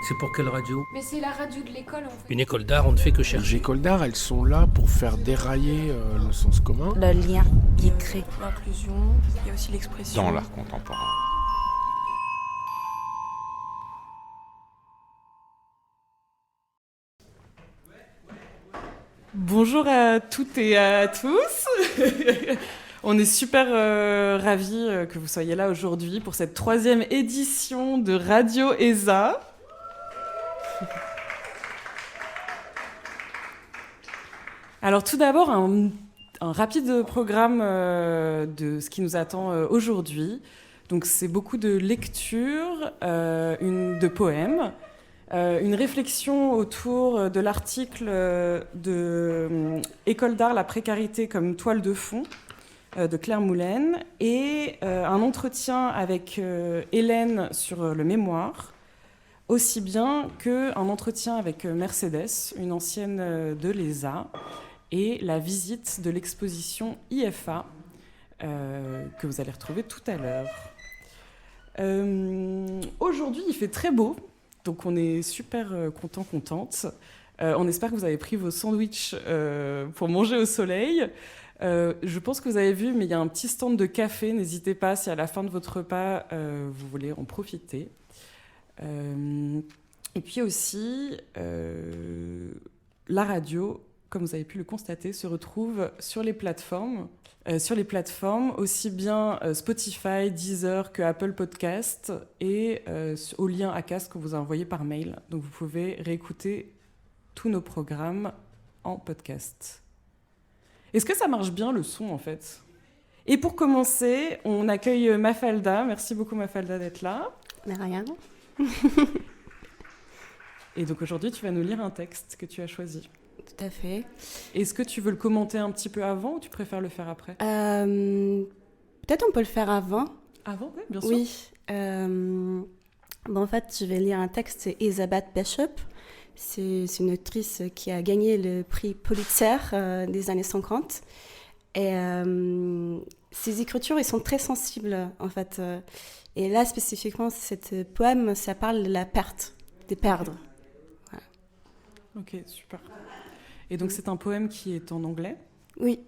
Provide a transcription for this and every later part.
C'est pour quelle radio? Mais c'est la radio de l'école en fait. Une école d'art, on ne fait que Les chercher. écoles d'art, elles sont là pour faire dérailler le sens commun. Le lien qui est créé. L'inclusion, il y a aussi l'expression. Dans l'art contemporain. Bonjour à toutes et à tous. On est super ravis que vous soyez là aujourd'hui pour cette 3e édition de Radio ESA. Alors tout d'abord, un rapide programme de ce qui nous attend aujourd'hui. Donc c'est beaucoup de lectures, de poèmes, une réflexion autour de l'article de École d'art, la précarité comme toile de fond de Claire Moulin et un entretien avec Hélène sur le mémoire, aussi bien qu'un entretien avec Mercedes, une ancienne de l'ESA, et la visite de l'exposition IFA que vous allez retrouver tout à l'heure. Aujourd'hui, il fait très beau. Donc on est super contente. On espère que vous avez pris vos sandwichs pour manger au soleil. Je pense que vous avez vu, mais il y a un petit stand de café. N'hésitez pas, si à la fin de votre repas, vous voulez en profiter. Et puis aussi, la radio, comme vous avez pu le constater, se retrouve sur les plateformes. Aussi bien Spotify, Deezer que Apple Podcast et au lien Acast que vous a envoyé par mail. Donc vous pouvez réécouter tous nos programmes en podcast. Est-ce que ça marche bien le son en fait? Et pour commencer, on accueille Mafalda. Merci beaucoup Mafalda d'être là. Mais rien. Et donc aujourd'hui, tu vas nous lire un texte que tu as choisi. Tout à fait. Est-ce que tu veux le commenter un petit peu avant ou tu préfères le faire après? Peut-être on peut le faire avant. Avant, oui, bien sûr. Oui. En fait, je vais lire un texte, c'est Elizabeth Bishop. C'est une autrice qui a gagné le prix Pulitzer des années 50. Et ses écritures, elles sont très sensibles, en fait. Et là, spécifiquement, cet poème, ça parle de la perte, de perdre. Voilà. Ok, super. Et donc, c'est un poème qui est en anglais? Oui.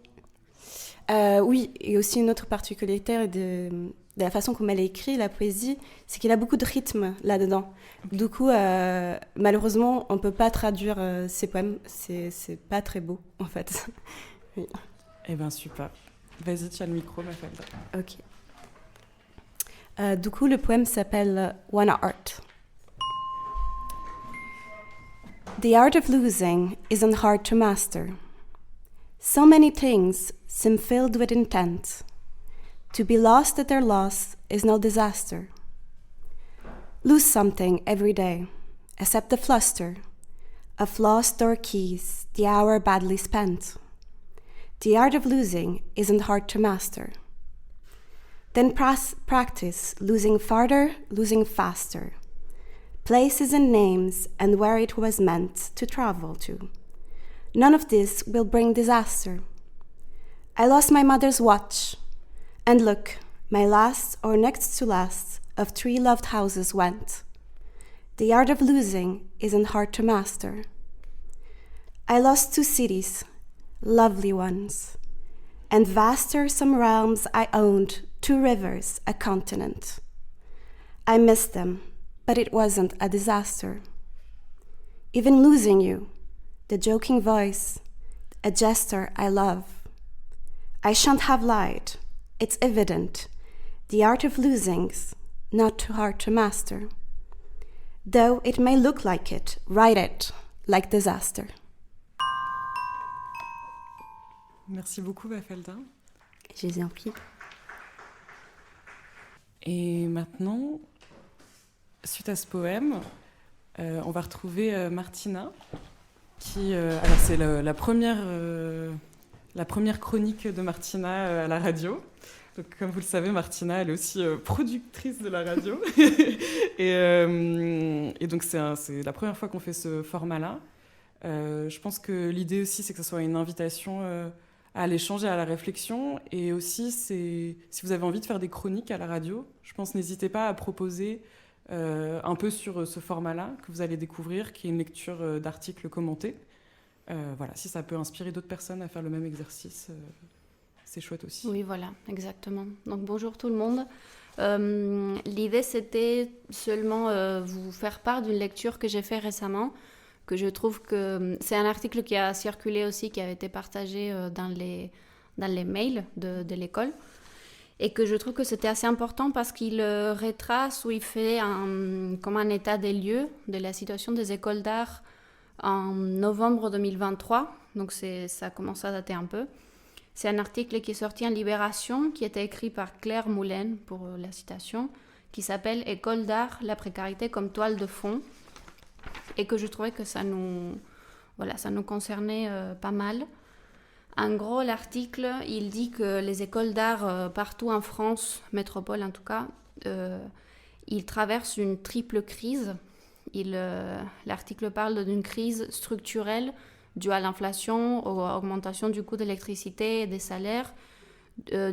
Oui, et aussi une autre particularité de la façon comme elle écrit la poésie, c'est qu'il a beaucoup de rythme là-dedans. Okay. Du coup, malheureusement, on ne peut pas traduire ces poèmes. C'est pas très beau, en fait. Oui. Eh bien, super. Vas-y, tu as le micro, Mafalda. Ok. Du coup, le poème s'appelle One Art. The art of losing isn't hard to master. So many things seem filled with intent. To be lost at their loss is no disaster. Lose something every day, except the fluster of lost door keys, the hour badly spent. The art of losing isn't hard to master. Then practice losing farther, losing faster. Places and names and where it was meant to travel to. None of this will bring disaster. I lost my mother's watch, and look, my last or next to last of 3 loved houses went. The art of losing isn't hard to master. I lost 2 cities, lovely ones, and vaster some realms I owned, 2 rivers, a continent. I missed them, but it wasn't a disaster. Even losing you, the joking voice, a gesture I love. I shan't have lied, it's evident. The art of losing's not too hard to master. Though it may look like it, write it, like disaster. Merci beaucoup, Mafalda. Je les ai en prie. Et maintenant, suite à ce poème, on va retrouver Martina, qui, alors c'est la première chronique de Martina à la radio. Donc, comme vous le savez, Martina, elle est aussi productrice de la radio. et donc, c'est la première fois qu'on fait ce format-là. Je pense que l'idée aussi, c'est que ce soit une invitation à l'échange et à la réflexion. Et aussi, si vous avez envie de faire des chroniques à la radio, je pense, n'hésitez pas à proposer un peu sur ce format-là que vous allez découvrir, qui est une lecture d'articles commentés. Voilà, si ça peut inspirer d'autres personnes à faire le même exercice, c'est chouette aussi. Oui, voilà, exactement. Donc bonjour tout le monde. L'idée, c'était seulement vous faire part d'une lecture que j'ai faite récemment, que je trouve que c'est un article qui a circulé aussi, qui a été partagé dans les mails de l'école, et que je trouve que c'était assez important parce qu'il retrace ou il fait comme un état des lieux de la situation des écoles d'art en novembre 2023, donc ça commence à dater un peu. C'est un article qui est sorti en Libération, qui était écrit par Claire Moulin, pour la citation, qui s'appelle « École d'art, la précarité comme toile de fond », et que je trouvais que ça nous concernait pas mal. En gros, l'article, il dit que les écoles d'art partout en France, métropole en tout cas, ils traversent une triple crise. L'article parle d'une crise structurelle due à l'inflation, à l'augmentation du coût de l'électricité et des salaires,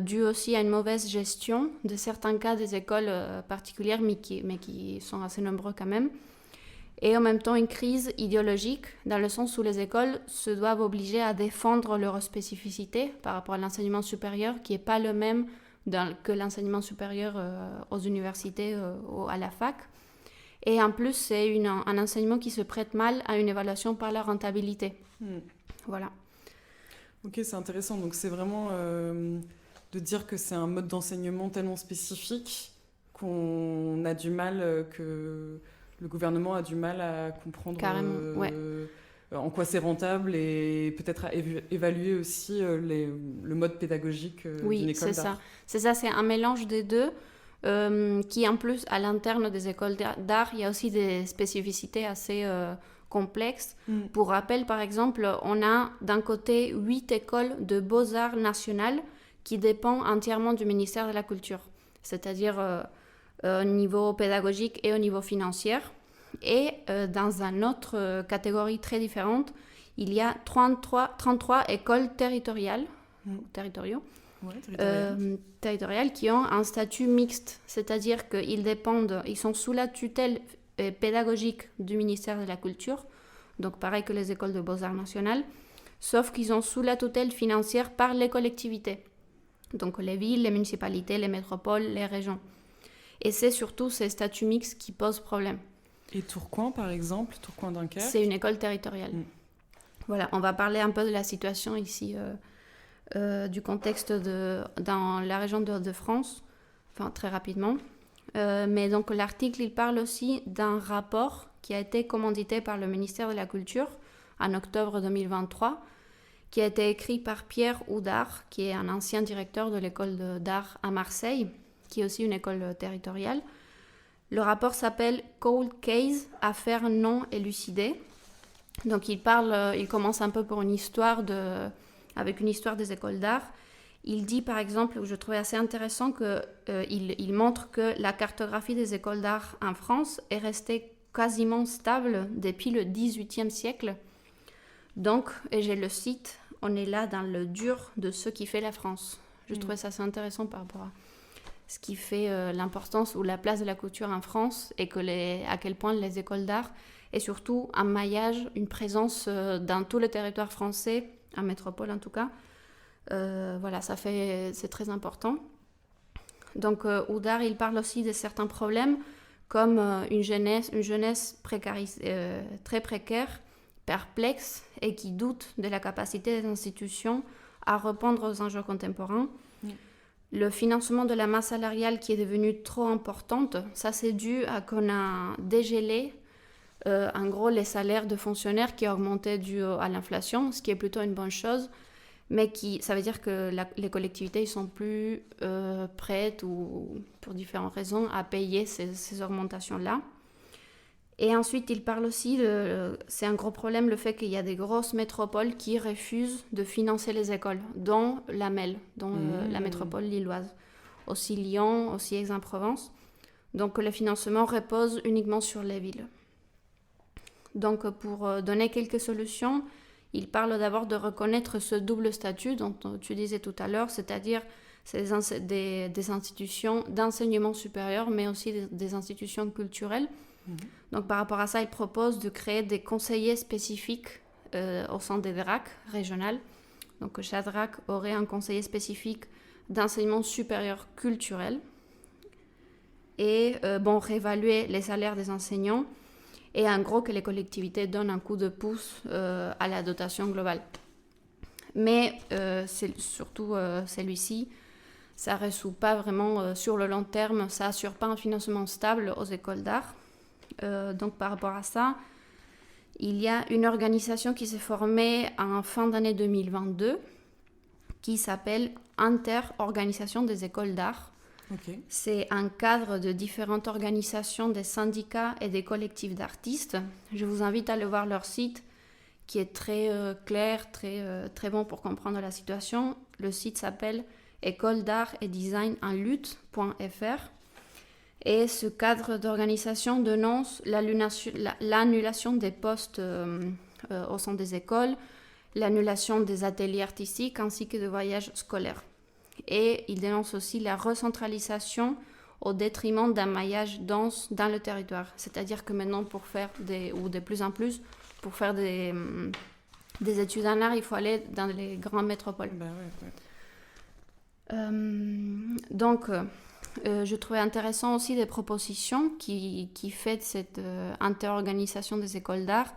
due aussi à une mauvaise gestion de certains cas des écoles particulières, mais qui sont assez nombreux quand même. Et en même temps une crise idéologique, dans le sens où les écoles se doivent obliger à défendre leur spécificité par rapport à l'enseignement supérieur, qui n'est pas le même que l'enseignement supérieur aux universités ou à la fac. Et en plus, c'est un enseignement qui se prête mal à une évaluation par la rentabilité. Voilà. Ok, c'est intéressant. Donc c'est vraiment de dire que c'est un mode d'enseignement tellement spécifique qu'on a du mal, que le gouvernement a du mal à comprendre en quoi c'est rentable et peut-être à évaluer aussi le mode pédagogique d'une école d'art. C'est ça, c'est un mélange des deux. Qui en plus, à l'interne des écoles d'art, il y a aussi des spécificités assez complexes. Pour rappel, par exemple, on a d'un côté 8 écoles de beaux-arts nationales qui dépendent entièrement du ministère de la Culture, c'est-à-dire au niveau pédagogique et au niveau financier. Et dans une autre catégorie très différente, il y a 33 écoles territoriales, territoriales qui ont un statut mixte, c'est-à-dire ils sont sous la tutelle pédagogique du ministère de la Culture, donc pareil que les écoles de beaux-arts nationales, sauf qu'ils sont sous la tutelle financière par les collectivités, donc les villes, les municipalités, les métropoles, les régions. Et c'est surtout ces statuts mixtes qui posent problème. Et Tourcoing, par exemple, Tourcoing-Dunkerque, c'est une école territoriale. Voilà, on va parler un peu de la situation ici, du contexte dans la région de France, enfin très rapidement. Mais donc l'article, il parle aussi d'un rapport qui a été commandité par le ministère de la Culture en octobre 2023, qui a été écrit par Pierre Houdard, qui est un ancien directeur de l'école d'art à Marseille, qui est aussi une école territoriale. Le rapport s'appelle « Cold Case, affaire non élucidée ». Donc il commence un peu avec une histoire des écoles d'art. Il dit par exemple, je trouvais assez intéressant qu'il montre que la cartographie des écoles d'art en France est restée quasiment stable depuis le XVIIIe siècle. Donc, et je le cite, on est là dans le dur de ce qui fait la France. Je trouvais ça assez intéressant par rapport à ce qui fait l'importance ou la place de la culture en France et à quel point les écoles d'art et surtout un maillage, une présence dans tout le territoire français, en métropole en tout cas. Voilà, c'est très important. Donc Houdard, il parle aussi de certains problèmes comme une jeunesse très précaire, perplexe et qui doute de la capacité des institutions à répondre aux enjeux contemporains. Le financement de la masse salariale qui est devenue trop importante, ça c'est dû à qu'on a dégelé en gros les salaires de fonctionnaires qui ont augmenté dû à l'inflation, ce qui est plutôt une bonne chose, mais ça veut dire que les collectivités ne sont plus prêtes ou pour différentes raisons à payer ces augmentations-là. Et ensuite, il parle aussi c'est un gros problème le fait qu'il y a des grosses métropoles qui refusent de financer les écoles, dont la MEL, la métropole lilloise, aussi Lyon, aussi Aix-en-Provence. Donc le financement repose uniquement sur les villes. Donc pour donner quelques solutions, il parle d'abord de reconnaître ce double statut dont tu disais tout à l'heure, c'est-à-dire C'est des institutions d'enseignement supérieur, mais aussi des institutions culturelles. Donc par rapport à ça, ils proposent de créer des conseillers spécifiques au sein des DRAC régionales. Donc chaque DRAC aurait un conseiller spécifique d'enseignement supérieur culturel et réévaluer les salaires des enseignants et en gros que les collectivités donnent un coup de pouce à la dotation globale. Mais c'est surtout celui-ci, ça ne résout pas vraiment sur le long terme, ça n'assure pas un financement stable aux écoles d'art. Donc par rapport à ça, il y a une organisation qui s'est formée en fin d'année 2022 qui s'appelle Inter-Organisation des écoles d'art. Ok. C'est un cadre de différentes organisations, des syndicats et des collectifs d'artistes. Je vous invite à aller voir leur site qui est très clair, très bon pour comprendre la situation. Le site s'appelle école d'art et design en lutte.fr. Et ce cadre d'organisation dénonce l'annulation des postes au sein des écoles, l'annulation des ateliers artistiques ainsi que des voyages scolaires. Et il dénonce aussi la recentralisation au détriment d'un maillage dense dans le territoire. C'est-à-dire que maintenant, de plus en plus, pour faire des études en art, il faut aller dans les grandes métropoles. Bah ouais. Je trouvais intéressant aussi des propositions qui fait cette interorganisation des écoles d'art.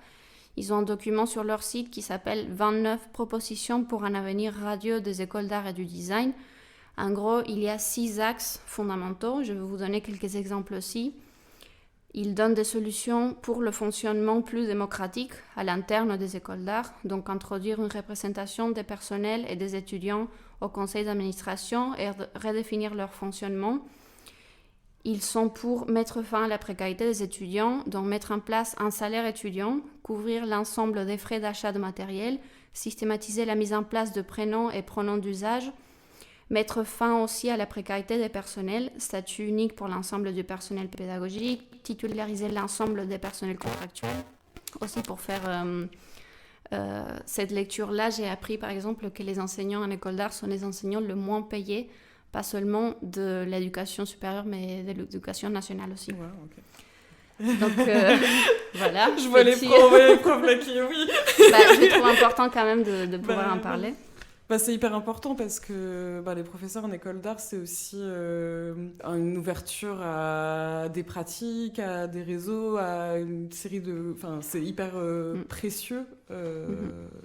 Ils ont un document sur leur site qui s'appelle 29 propositions pour un avenir radieux des écoles d'art et du design. En gros, il y a 6 axes fondamentaux. Je vais vous donner quelques exemples aussi. Ils donnent des solutions pour le fonctionnement plus démocratique à l'interne des écoles d'art, donc introduire une représentation des personnels et des étudiants au conseil d'administration et redéfinir leur fonctionnement. Ils sont pour mettre fin à la précarité des étudiants, donc mettre en place un salaire étudiant, couvrir l'ensemble des frais d'achat de matériel, systématiser la mise en place de prénoms et pronoms d'usage, mettre fin aussi à la précarité des personnels, statut unique pour l'ensemble du personnel pédagogique, titulariser l'ensemble des personnels contractuels. Aussi pour faire cette lecture-là, j'ai appris par exemple que les enseignants en école d'art sont les enseignants le moins payés, pas seulement de l'éducation supérieure, mais de l'éducation nationale aussi. Ouais, ok. Donc voilà. Je vois les profs là qui oui. Je trouve important quand même de pouvoir en parler. C'est hyper important parce que les professeurs en école d'art, c'est aussi une ouverture à des pratiques, à des réseaux, à une série de... c'est hyper précieux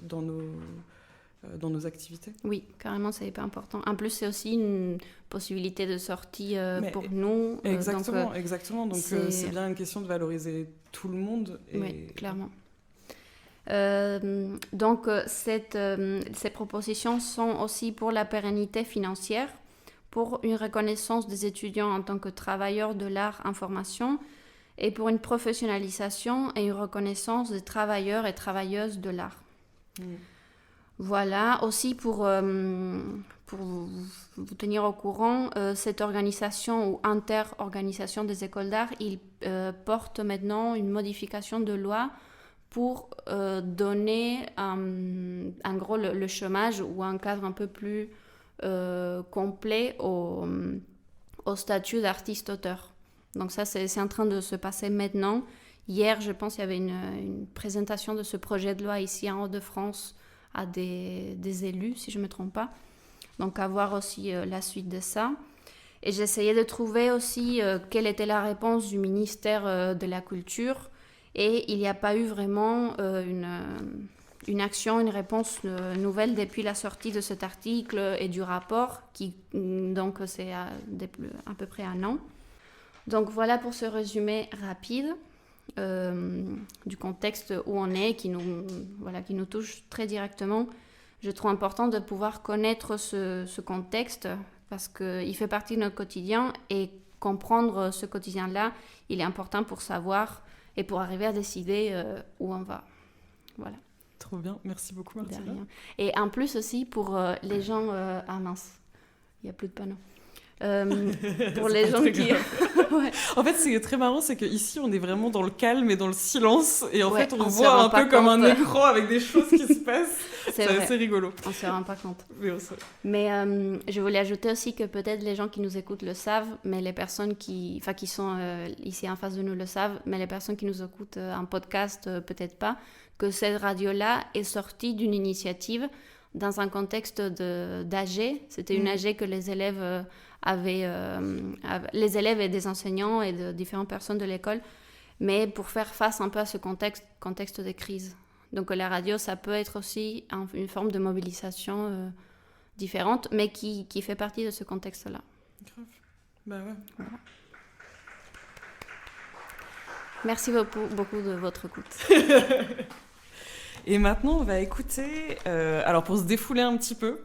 dans nos activités. Oui, carrément, c'est hyper important. En plus, c'est aussi une possibilité de sortie pour nous. Exactement. Donc, c'est bien une question de valoriser tout le monde. Oui, clairement. Ces propositions sont aussi pour la pérennité financière, pour une reconnaissance des étudiants en tant que travailleurs de l'art en formation et pour une professionnalisation et une reconnaissance des travailleurs et travailleuses de l'art. Voilà, aussi pour vous tenir au courant, cette organisation ou inter-organisation des écoles d'art, il porte maintenant une modification de loi pour donner en gros le chômage ou un cadre un peu plus complet au statut d'artiste-auteur. Donc ça, c'est en train de se passer maintenant. Hier, je pense, il y avait une présentation de ce projet de loi ici en Hauts-de-France à des élus, si je ne me trompe pas. Donc à voir aussi la suite de ça. Et j'essayais de trouver aussi quelle était la réponse du ministère de la Culture. Et il n'y a pas eu vraiment une action, une réponse nouvelle depuis la sortie de cet article et du rapport, donc c'est à peu près 1 an. Donc voilà pour ce résumé rapide du contexte où on est, qui nous touche très directement. Je trouve important de pouvoir connaître ce contexte parce qu'il fait partie de notre quotidien et comprendre ce quotidien-là, il est important pour savoir et pour arriver à décider où on va. Voilà. Trop bien, merci beaucoup Martina. Et en plus aussi pour les gens... mince, il n'y a plus de panneaux. Pour les gens qui... Ouais. En fait, c'est très marrant, c'est qu'ici, on est vraiment dans le calme et dans le silence. Et en fait, on se voit rend un pas peu comme compte. un écran avec des choses qui se passent. C'est assez rigolo. On se rend pas compte. Mais je voulais ajouter aussi que peut-être les gens qui nous écoutent le savent, mais les personnes qui sont ici en face de nous le savent, mais les personnes qui nous écoutent en podcast, peut-être pas, que cette radio-là est sortie d'une initiative dans un contexte d'AG. C'était une AG que les élèves les élèves et des enseignants et de différentes personnes de l'école, mais pour faire face un peu à ce contexte de crise. Donc la radio, ça peut être aussi une forme de mobilisation différente, mais qui fait partie de ce contexte-là. Grave. Bah ouais. Voilà. Merci beaucoup de votre écoute. Et maintenant, on va écouter, alors pour se défouler un petit peu,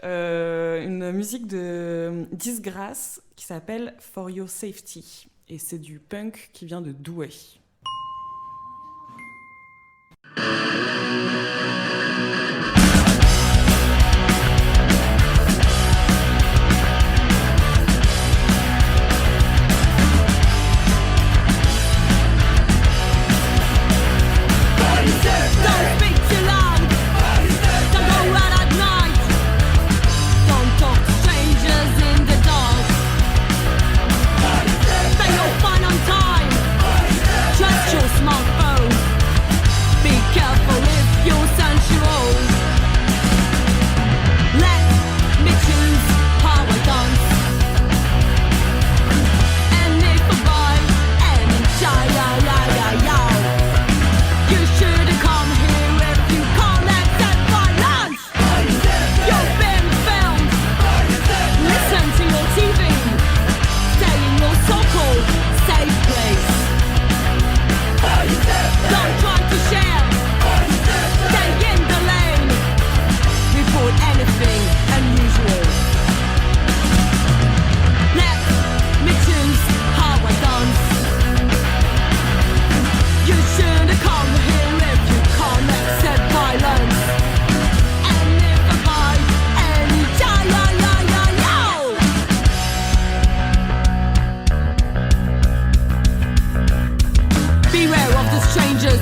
une musique de Disgrace qui s'appelle For Your Safety. Et c'est du punk qui vient de Douai.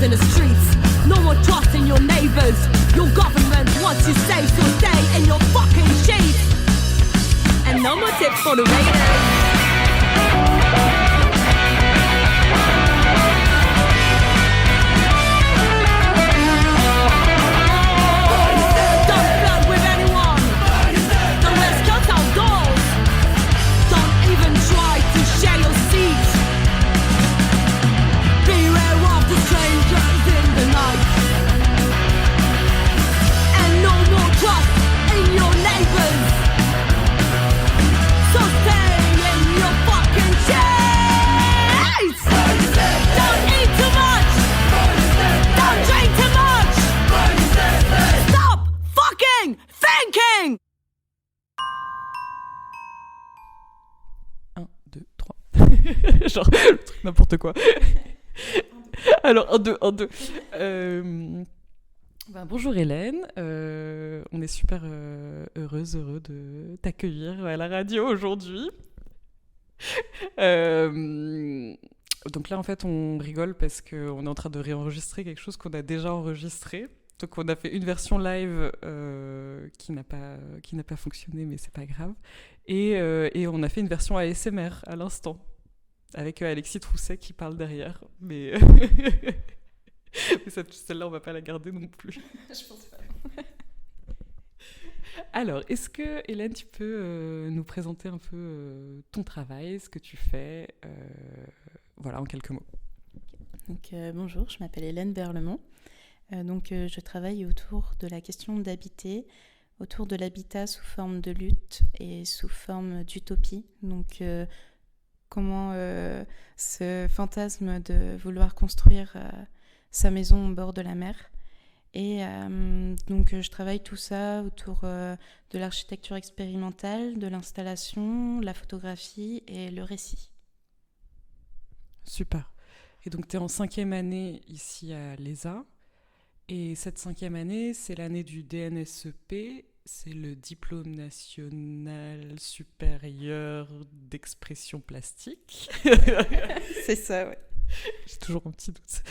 In the streets, no more trust in your neighbours. Your government wants you safe, so stay in your fucking sheets. And no more tips for the raiders. Genre, le truc n'importe quoi. Alors, 1, 2. Bonjour Hélène, on est super heureux de t'accueillir à la radio aujourd'hui. Donc là, en fait, on rigole parce qu'on est en train de réenregistrer quelque chose qu'on a déjà enregistré. Donc on a fait une version live qui n'a pas fonctionné, mais c'est pas grave. Et on a fait une version ASMR à l'instant, avec Alexis Trousset qui parle derrière. Mais, mais celle-là, on va pas la garder non plus. Je pense pas. Alors, est-ce que, Hélène, tu peux nous présenter un peu ton travail, ce que tu fais, voilà, en quelques mots. Donc, bonjour, je m'appelle Hélène Berlemont. Je travaille autour de la question d'habiter, autour de l'habitat sous forme de lutte et sous forme d'utopie. Donc, comment ce fantasme de vouloir construire sa maison au bord de la mer. Et je travaille tout ça autour de l'architecture expérimentale, de l'installation, la photographie et le récit. Super. Et donc, tu es en 5e année ici à l'ESA. Et cette 5e année, c'est l'année du DNSEP. c'est le diplôme national supérieur d'expression plastique. C'est ça, ouais. J'ai toujours un petit doute.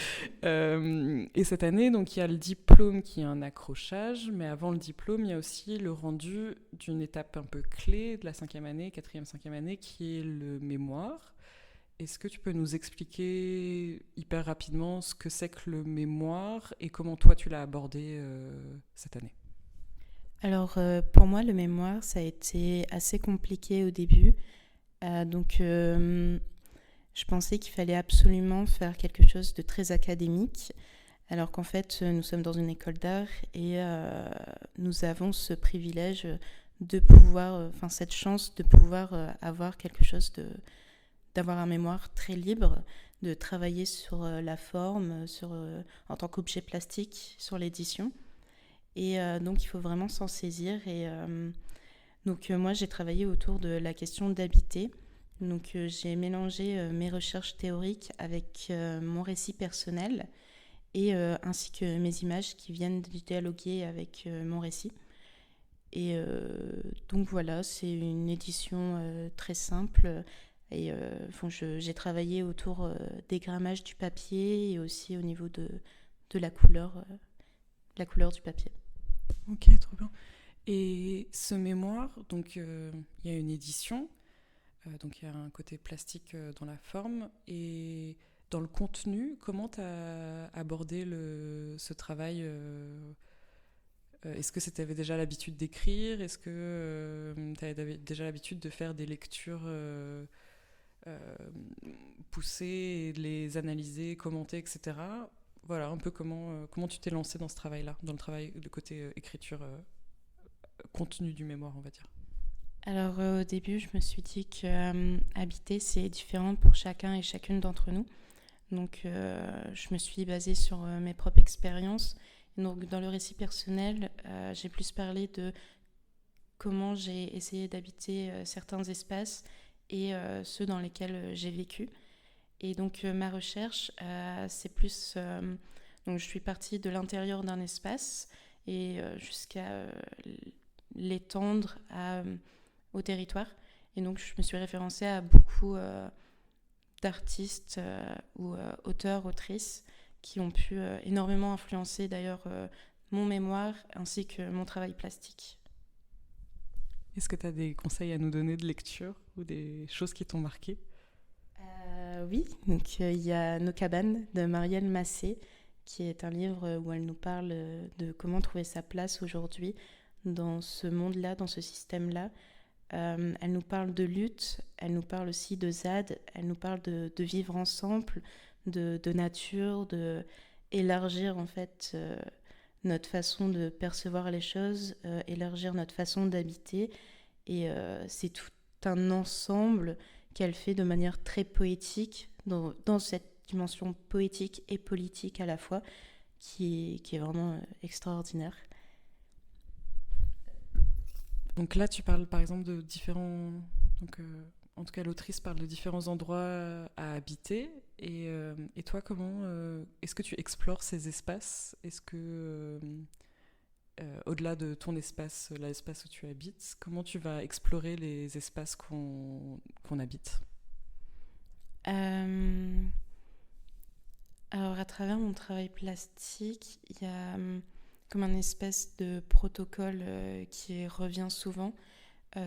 Et cette année, donc, il y a le diplôme qui est un accrochage, mais avant le diplôme, il y a aussi le rendu d'une étape un peu clé de la 5e année, 4e, 5e année, qui est le mémoire. Est-ce que tu peux nous expliquer hyper rapidement ce que c'est que le mémoire et comment toi tu l'as abordé cette année ? Alors, pour moi, le mémoire, ça a été assez compliqué au début. Je pensais qu'il fallait absolument faire quelque chose de très académique, alors qu'en fait, nous sommes dans une école d'art et nous avons ce privilège de pouvoir, cette chance de pouvoir avoir quelque chose d'avoir un mémoire très libre, de travailler sur la forme, en tant qu'objet plastique, sur l'édition. Et donc, il faut vraiment s'en saisir. Et moi, j'ai travaillé autour de la question d'habiter. Donc, j'ai mélangé mes recherches théoriques avec mon récit personnel et ainsi que mes images qui viennent dialoguer avec mon récit. Et donc voilà, c'est une édition très simple. Et j'ai travaillé autour des grammages du papier et aussi au niveau de la couleur du papier. Ok, trop bien. Et ce mémoire, donc il y a une édition. Donc il y a un côté plastique dans la forme et dans le contenu, comment tu as abordé ce travail est-ce que tu avais déjà l'habitude d'écrire ? Est-ce que tu avais déjà l'habitude de faire des lectures poussées, et de les analyser, commenter, etc. Voilà, un peu comment tu t'es lancé dans ce travail-là, dans le côté écriture, contenu du mémoire, on va dire. Alors au début, je me suis dit que habiter, c'est différent pour chacun et chacune d'entre nous. Donc je me suis basée sur mes propres expériences. Donc dans le récit personnel, j'ai plus parlé de comment j'ai essayé d'habiter certains espaces et ceux dans lesquels j'ai vécu. Et donc ma recherche, c'est plus... donc je suis partie de l'intérieur d'un espace et jusqu'à l'étendre au territoire. Et donc, je me suis référencée à beaucoup d'artistes ou auteurs, autrices qui ont pu énormément influencer d'ailleurs mon mémoire ainsi que mon travail plastique. Est-ce que tu as des conseils à nous donner de lecture ou des choses qui t'ont marqué ? Oui, donc il y a Nos cabanes de Marielle Massé, qui est un livre où elle nous parle de comment trouver sa place aujourd'hui dans ce monde-là, dans ce système-là. Elle nous parle de lutte, elle nous parle aussi de ZAD, elle nous parle de vivre ensemble, de nature, de élargir en fait notre façon de percevoir les choses, élargir notre façon d'habiter. Et c'est tout un ensemble qu'elle fait de manière très poétique, dans cette dimension poétique et politique à la fois, qui est vraiment extraordinaire. Donc là, tu parles par exemple de différents... en tout cas, l'autrice parle de différents endroits à habiter. Et toi, comment est-ce que tu explores ces espaces ? Est-ce que, au-delà de ton espace, l'espace où tu habites, comment tu vas explorer les espaces qu'on habite ? Alors, à travers mon travail plastique, il y a... comme un espèce de protocole qui revient souvent.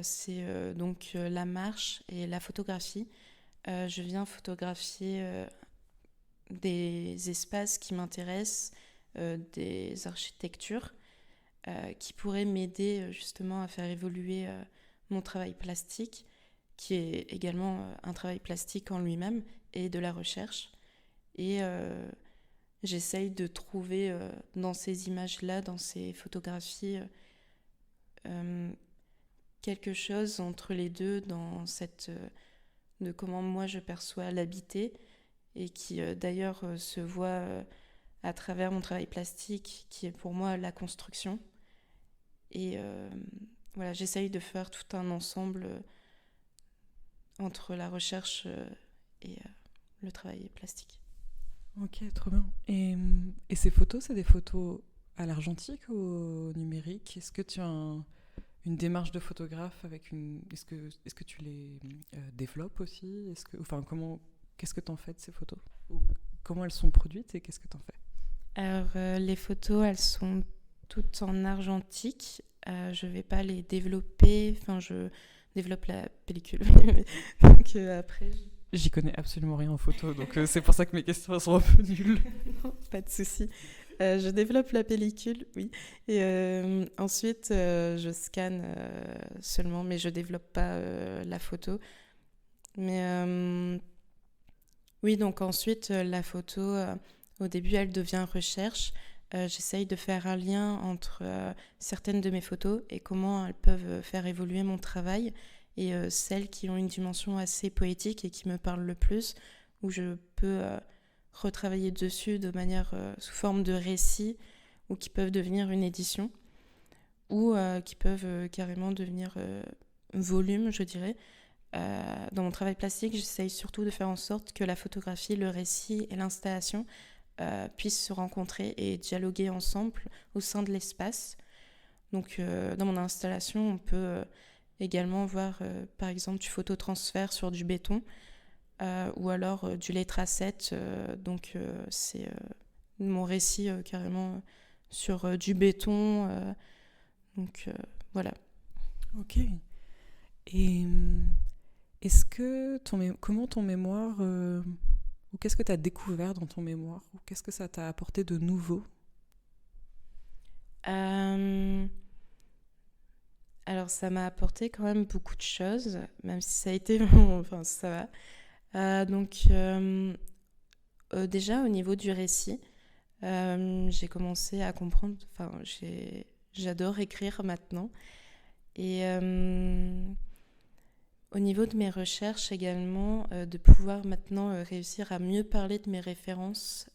C'est donc la marche et la photographie. Je viens photographier des espaces qui m'intéressent, des architectures qui pourraient m'aider justement à faire évoluer mon travail plastique, qui est également un travail plastique en lui-même et de la recherche. Et j'essaye de trouver dans ces images-là, dans ces photographies, quelque chose entre les deux dans cette de comment moi je perçois l'habiter et qui d'ailleurs se voit à travers mon travail plastique qui est pour moi la construction. Et voilà, j'essaye de faire tout un ensemble entre la recherche et le travail plastique. Ok, trop bien. Et ces photos, c'est des photos à l'argentique ou au numérique? Est-ce que tu as une démarche de photographe avec est-ce que tu les développes aussi? Qu'est-ce que tu en fais de ces photos? Ou comment elles sont produites et qu'est-ce que tu en fais? Alors, les photos, elles sont toutes en argentique. Je vais pas les développer. Enfin, je développe la pellicule. Donc, après... J'y connais absolument rien en photo, donc c'est pour ça que mes questions sont un peu nulles. Non, pas de souci. Je développe la pellicule, oui. Et ensuite, je scanne seulement, mais je développe pas la photo. Mais oui, donc ensuite, la photo, au début, elle devient recherche. J'essaye de faire un lien entre certaines de mes photos et comment elles peuvent faire évoluer mon travail. Et celles qui ont une dimension assez poétique et qui me parlent le plus, où je peux retravailler dessus de manière sous forme de récit, ou qui peuvent devenir une édition, ou qui peuvent carrément devenir volume, je dirais. Dans mon travail plastique, j'essaye surtout de faire en sorte que la photographie, le récit et l'installation puissent se rencontrer et dialoguer ensemble au sein de l'espace. Donc dans mon installation, on peut... également voir par exemple du phototransfert sur du béton ou alors du lettracette, donc c'est mon récit carrément sur du béton, donc voilà. Ok. Et comment ton mémoire, ou qu'est-ce que tu as découvert dans ton mémoire, ou qu'est-ce que ça t'a apporté de nouveau? Alors, ça m'a apporté quand même beaucoup de choses, même si ça a été... enfin, ça va. Déjà, au niveau du récit, j'ai commencé à comprendre... Enfin, j'adore écrire maintenant. Et au niveau de mes recherches également, de pouvoir maintenant réussir à mieux parler de mes références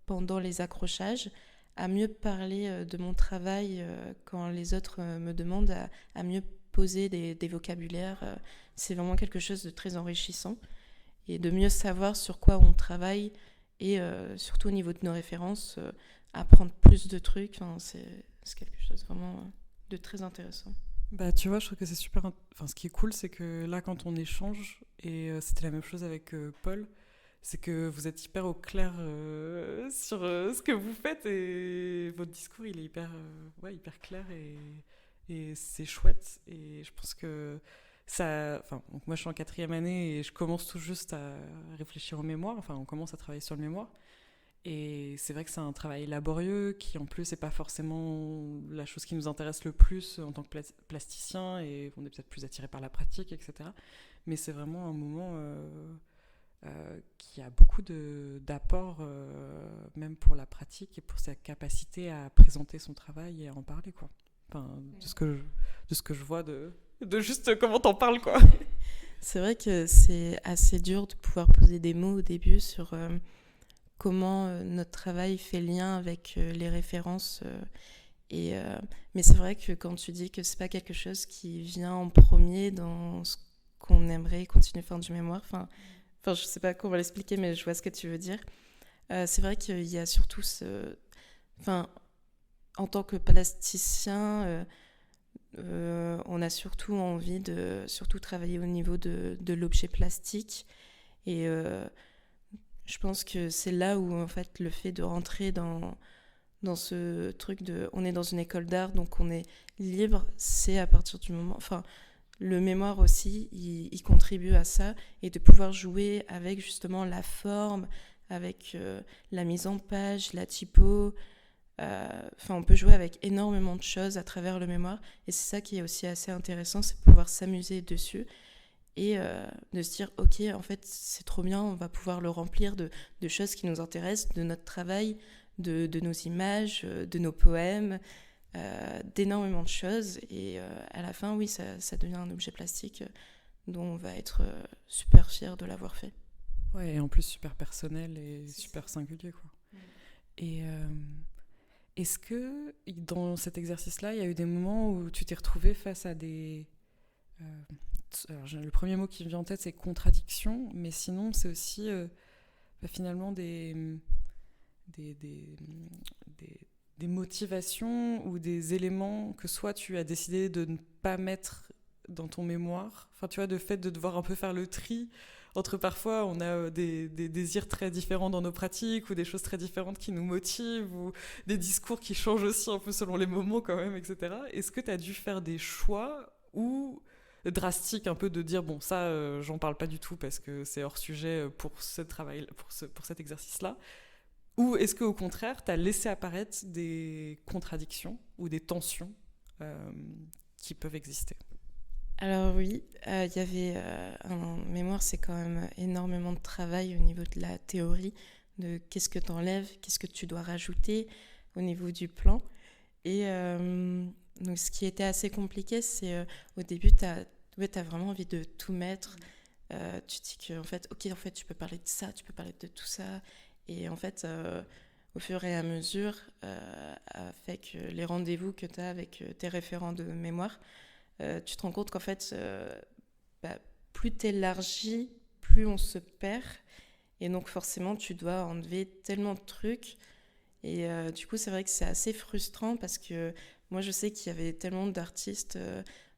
pendant les accrochages, à mieux parler de mon travail quand les autres me demandent, à mieux poser des vocabulaires. C'est vraiment quelque chose de très enrichissant. Et de mieux savoir sur quoi on travaille et surtout au niveau de nos références, apprendre plus de trucs. Enfin, c'est quelque chose vraiment de très intéressant. Bah, tu vois, je trouve que c'est super... Enfin, ce qui est cool, c'est que là, quand on échange, et c'était la même chose avec Paul, c'est que vous êtes hyper au clair sur ce que vous faites et votre discours, il est hyper clair et c'est chouette. Et je pense que ça... Enfin, donc moi, je suis en 4e année et je commence tout juste à réfléchir au mémoire. Enfin, on commence à travailler sur le mémoire. Et c'est vrai que c'est un travail laborieux qui, en plus, n'est pas forcément la chose qui nous intéresse le plus en tant que plasticien, et on est peut-être plus attiré par la pratique, etc. Mais c'est vraiment un moment qui a beaucoup d'apports, même pour la pratique et pour sa capacité à présenter son travail et à en parler, quoi. Enfin, de ce que je vois de juste comment t'en parles, quoi. C'est vrai que c'est assez dur de pouvoir poser des mots au début sur... comment notre travail fait lien avec les références. Mais c'est vrai que quand tu dis que c'est pas quelque chose qui vient en premier dans ce qu'on aimerait continuer à faire du mémoire, enfin, je sais pas comment l'expliquer, mais je vois ce que tu veux dire. C'est vrai qu'il y a surtout en tant que plasticien, on a surtout envie de surtout travailler au niveau de l'objet plastique. Et je pense que c'est là où, en fait, le fait de rentrer dans ce truc de... On est dans une école d'art, donc on est libre. C'est à partir du moment... Enfin, le mémoire aussi, il contribue à ça. Et de pouvoir jouer avec, justement, la forme, avec la mise en page, la typo. On peut jouer avec énormément de choses à travers le mémoire. Et c'est ça qui est aussi assez intéressant, c'est de pouvoir s'amuser dessus. Et de se dire, ok, en fait, c'est trop bien, on va pouvoir le remplir de choses qui nous intéressent, de notre travail, de nos images, de nos poèmes, d'énormément de choses. Et à la fin, oui, ça devient un objet plastique dont on va être super fier de l'avoir fait. Ouais, et en plus super personnel et super singulier, quoi. Et est-ce que dans cet exercice-là, il y a eu des moments où tu t'es retrouvée face à des... alors, le premier mot qui me vient en tête, c'est contradiction, mais sinon, c'est aussi finalement des des motivations ou des éléments que soit tu as décidé de ne pas mettre dans ton mémoire. Enfin, tu vois, le fait de devoir un peu faire le tri entre parfois on a des désirs très différents dans nos pratiques ou des choses très différentes qui nous motivent ou des discours qui changent aussi un peu selon les moments quand même, etc. Est-ce que tu as dû faire des choix ou drastiques un peu de dire bon ça j'en parle pas du tout parce que c'est hors sujet pour ce travail, pour cet exercice-là, ou est-ce qu'au contraire tu as laissé apparaître des contradictions ou des tensions qui peuvent exister? Alors oui, il y avait un mémoire, c'est quand même énormément de travail au niveau de la théorie, de qu'est-ce que tu enlèves, qu'est-ce que tu dois rajouter au niveau du plan. Et donc ce qui était assez compliqué, c'est au début, tu as vraiment envie de tout mettre. Tu te dis que, en fait, tu peux parler de ça, tu peux parler de tout ça. Et en fait, au fur et à mesure, avec les rendez-vous que tu as avec tes référents de mémoire, tu te rends compte qu'en fait, plus tu élargis, plus on se perd. Et donc forcément, tu dois enlever tellement de trucs. Et du coup, c'est vrai que c'est assez frustrant parce que moi, je sais qu'il y avait tellement d'artistes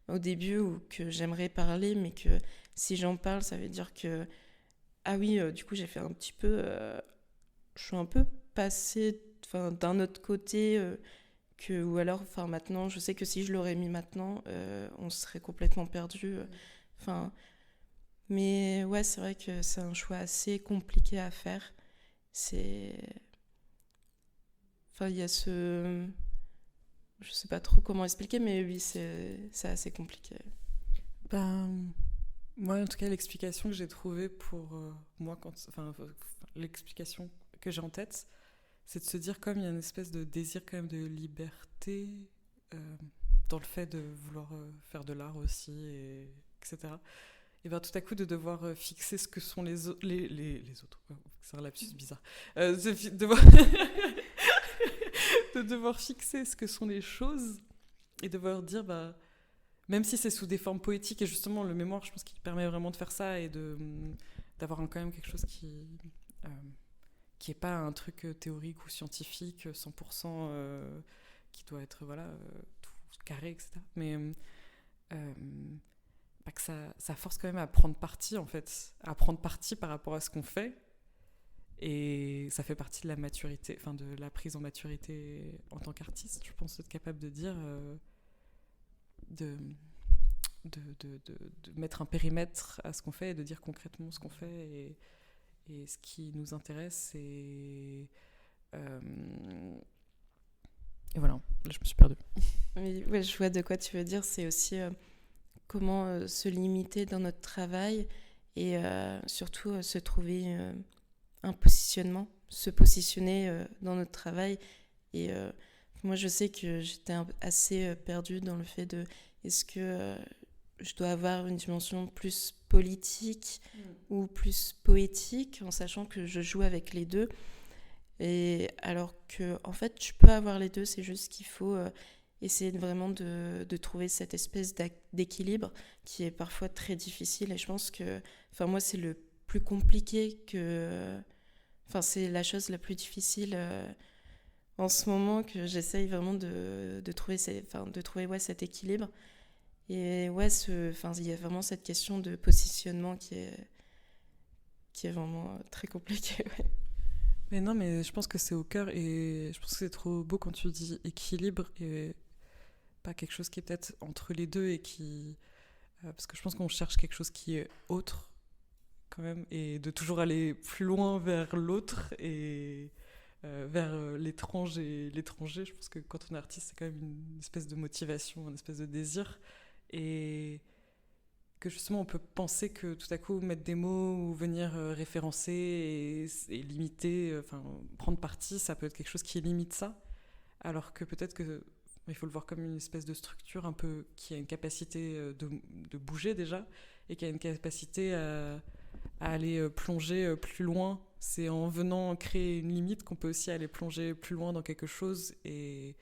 au début que j'aimerais parler, mais que si j'en parle, ça veut dire que... Ah oui, du coup, j'ai fait un petit peu... je suis un peu passée d'un autre côté... ou alors, maintenant, je sais que si je l'aurais mis maintenant, on serait complètement perdu. Mais ouais, c'est vrai que c'est un choix assez compliqué à faire. Il y a ce... Je sais pas trop comment expliquer, mais oui, c'est assez compliqué. Moi, en tout cas, l'explication que j'ai trouvée pour moi, l'explication que j'ai en tête, c'est de se dire comme il y a une espèce de désir quand même de liberté dans le fait de vouloir faire de l'art aussi, etc. Et bien tout à coup de devoir fixer ce que sont les autres. C'est un lapsus bizarre. De devoir fixer ce que sont les choses et devoir dire, même si c'est sous des formes poétiques, et justement le mémoire, je pense qu'il permet vraiment de faire ça et d'avoir quand même quelque chose qui n'est pas un truc théorique ou scientifique 100% qui doit être tout carré, etc. Mais que ça force quand même à prendre parti, en fait, à prendre parti par rapport à ce qu'on fait. Et ça fait partie de la maturité, de la prise en maturité en tant qu'artiste, je pense, être capable de dire, de mettre un périmètre à ce qu'on fait et de dire concrètement ce qu'on fait et ce qui nous intéresse. Et voilà, là je me suis perdue. Oui, ouais, je vois de quoi tu veux dire. C'est aussi comment se limiter dans notre travail et surtout se trouver un positionnement, se positionner dans notre travail. Et moi, je sais que j'étais assez perdue dans le fait de est-ce que je dois avoir une dimension plus politique ou plus poétique, en sachant que je joue avec les deux. Et alors que, en fait, tu peux avoir les deux, c'est juste qu'il faut essayer vraiment de trouver cette espèce d'équilibre qui est parfois très difficile. Et je pense que, moi, c'est le plus compliqué c'est la chose la plus difficile en ce moment, que j'essaye vraiment de trouver cet équilibre. Et ouais, il y a vraiment cette question de positionnement qui est vraiment très compliquée. Ouais. Mais non, mais je pense que c'est au cœur et je pense que c'est trop beau quand tu dis équilibre et pas quelque chose qui est peut-être entre les deux et qui... parce que je pense qu'on cherche quelque chose qui est autre quand même et de toujours aller plus loin vers l'autre et vers l'étranger. Je pense que quand on est artiste, c'est quand même une espèce de motivation, une espèce de désir et que justement on peut penser que tout à coup mettre des mots ou venir référencer et limiter, prendre parti, ça peut être quelque chose qui limite ça, alors que peut-être que il faut le voir comme une espèce de structure un peu qui a une capacité de bouger déjà et qui a une capacité à aller plonger plus loin. C'est en venant créer une limite qu'on peut aussi aller plonger plus loin dans quelque chose et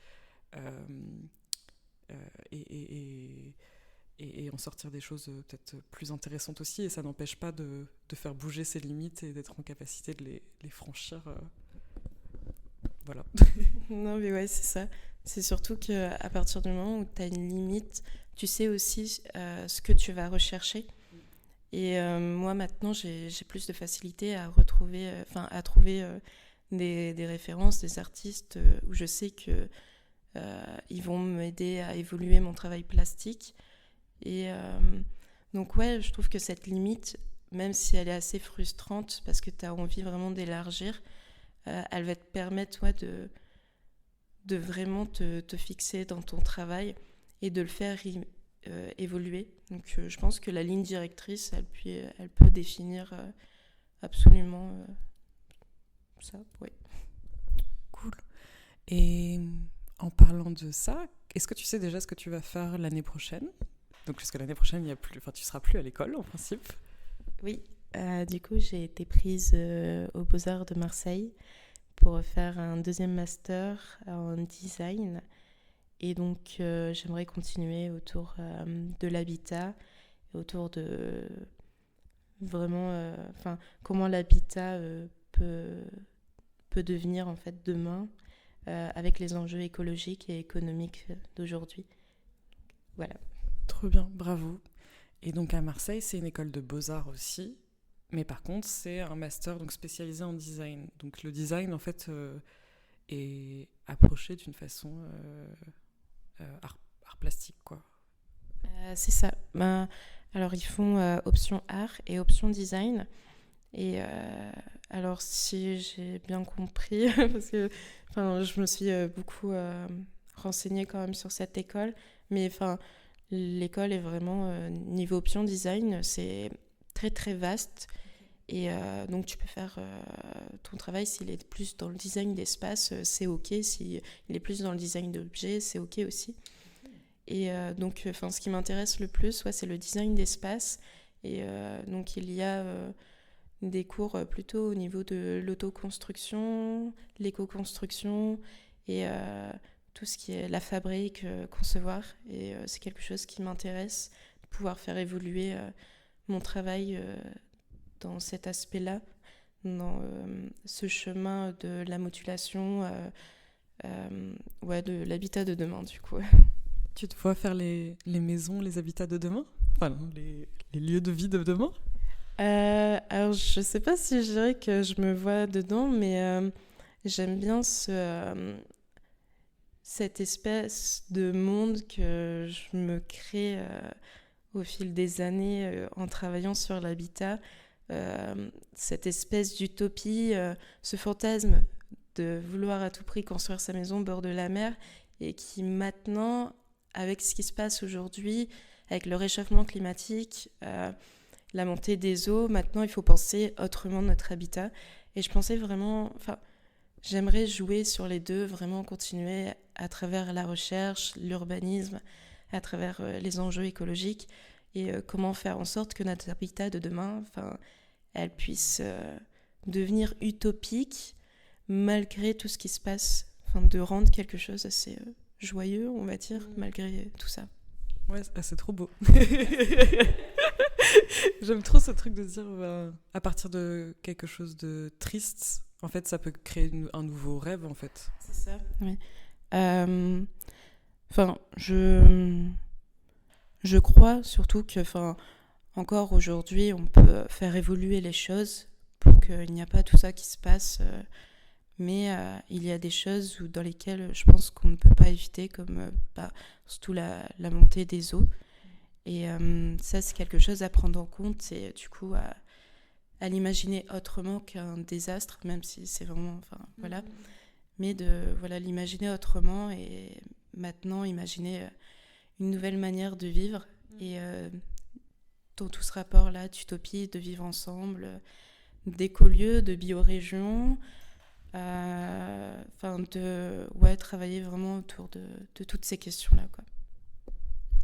en sortir des choses peut-être plus intéressantes aussi, et ça n'empêche pas de faire bouger ces limites et d'être en capacité de les franchir voilà. Non, mais ouais, c'est ça. C'est surtout qu'à partir du moment où tu as une limite, tu sais aussi ce que tu vas rechercher. Et moi, maintenant, j'ai plus de facilité à retrouver, à trouver des références, des artistes où je sais que ils vont m'aider à évoluer mon travail plastique. Et donc, ouais, je trouve que cette limite, même si elle est assez frustrante, parce que tu as envie vraiment d'élargir, elle va te permettre de vraiment te fixer dans ton travail et de le faire évoluer. Donc je pense que la ligne directrice, elle peut définir absolument ça. Oui. Cool. Et en parlant de ça, est-ce que tu sais déjà ce que tu vas faire l'année prochaine ? Donc parce que l'année prochaine, tu seras plus à l'école en principe. Oui. Du coup, j'ai été prise aux Beaux-Arts de Marseille pour faire un deuxième master en design. Et donc, j'aimerais continuer autour de l'habitat, autour de vraiment comment l'habitat peut devenir en fait demain avec les enjeux écologiques et économiques d'aujourd'hui. Voilà. Trop bien, bravo. Et donc à Marseille, c'est une école de beaux-arts aussi. Mais par contre, c'est un master donc spécialisé en design. Donc le design, en fait, est approché d'une façon art plastique, quoi. C'est ça. Alors, ils font option art et option design. Et alors, si j'ai bien compris, parce que je me suis beaucoup renseignée quand même sur cette école, mais l'école est vraiment, niveau option design, c'est très très vaste. Et donc tu peux faire ton travail s'il est plus dans le design d'espace, c'est ok. S'il est plus dans le design d'objets, c'est ok aussi. Et donc ce qui m'intéresse le plus, c'est le design d'espace. Et donc il y a des cours plutôt au niveau de l'autoconstruction, l'éco-construction et tout ce qui est la fabrique, concevoir. Et c'est quelque chose qui m'intéresse, de pouvoir faire évoluer mon travail dans cet aspect-là, dans ce chemin de la modulation, de l'habitat de demain, du coup. Tu te vois faire les maisons, les habitats de demain ? Enfin, les lieux de vie de demain ? Alors, je sais pas si je dirais que je me vois dedans, mais j'aime bien cette espèce de monde que je me crée au fil des années en travaillant sur l'habitat. Cette espèce d'utopie, ce fantasme de vouloir à tout prix construire sa maison au bord de la mer et qui maintenant, avec ce qui se passe aujourd'hui, avec le réchauffement climatique, la montée des eaux, maintenant il faut penser autrement notre habitat. Et je pensais vraiment, j'aimerais jouer sur les deux, vraiment continuer à travers la recherche, l'urbanisme, à travers les enjeux écologiques et comment faire en sorte que notre habitat de demain, elle puisse devenir utopique malgré tout ce qui se passe, de rendre quelque chose assez joyeux, on va dire, malgré tout ça. Ouais, c'est trop beau. J'aime trop ce truc de dire, à partir de quelque chose de triste, en fait, ça peut créer un nouveau rêve, en fait. C'est ça, oui. Je crois surtout que, encore aujourd'hui, on peut faire évoluer les choses pour qu'il n'y a pas tout ça qui se passe. Mais il y a des choses dans lesquelles je pense qu'on ne peut pas éviter, comme surtout la montée des eaux. Et ça, c'est quelque chose à prendre en compte et du coup à l'imaginer autrement qu'un désastre, même si c'est vraiment... voilà. Mais de l'imaginer autrement et maintenant imaginer une nouvelle manière de vivre et dans tout ce rapport-là d'utopie, de vivre ensemble, d'écolieux, de biorégions, de travailler vraiment autour de toutes ces questions-là, quoi.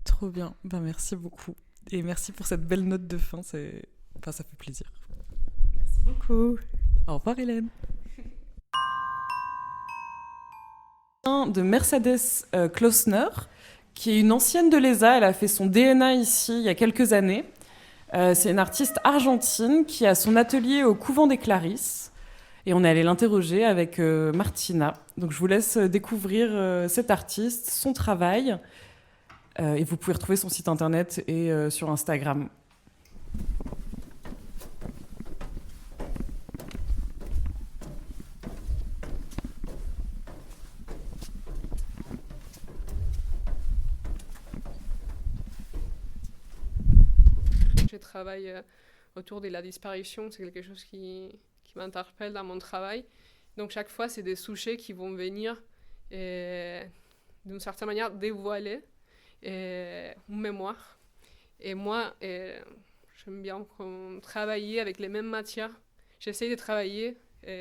Trop bien, merci beaucoup. Et merci pour cette belle note de fin, ça fait plaisir. Merci beaucoup. Au revoir Hélène. De Mercedes Klausner, qui est une ancienne de l'ESA, elle a fait son DNA ici il y a quelques années. C'est une artiste argentine qui a son atelier au Couvent des Clarisses. Et on est allé l'interroger avec Martina. Donc je vous laisse découvrir cet artiste, son travail. Et vous pouvez retrouver son site internet et sur Instagram. Je travaille autour de la disparition, c'est quelque chose qui m'interpelle dans mon travail. Donc chaque fois, c'est des sujets qui vont venir d'une certaine manière dévoiler une mémoire. Et moi, j'aime bien travailler avec les mêmes matières. J'essaie de travailler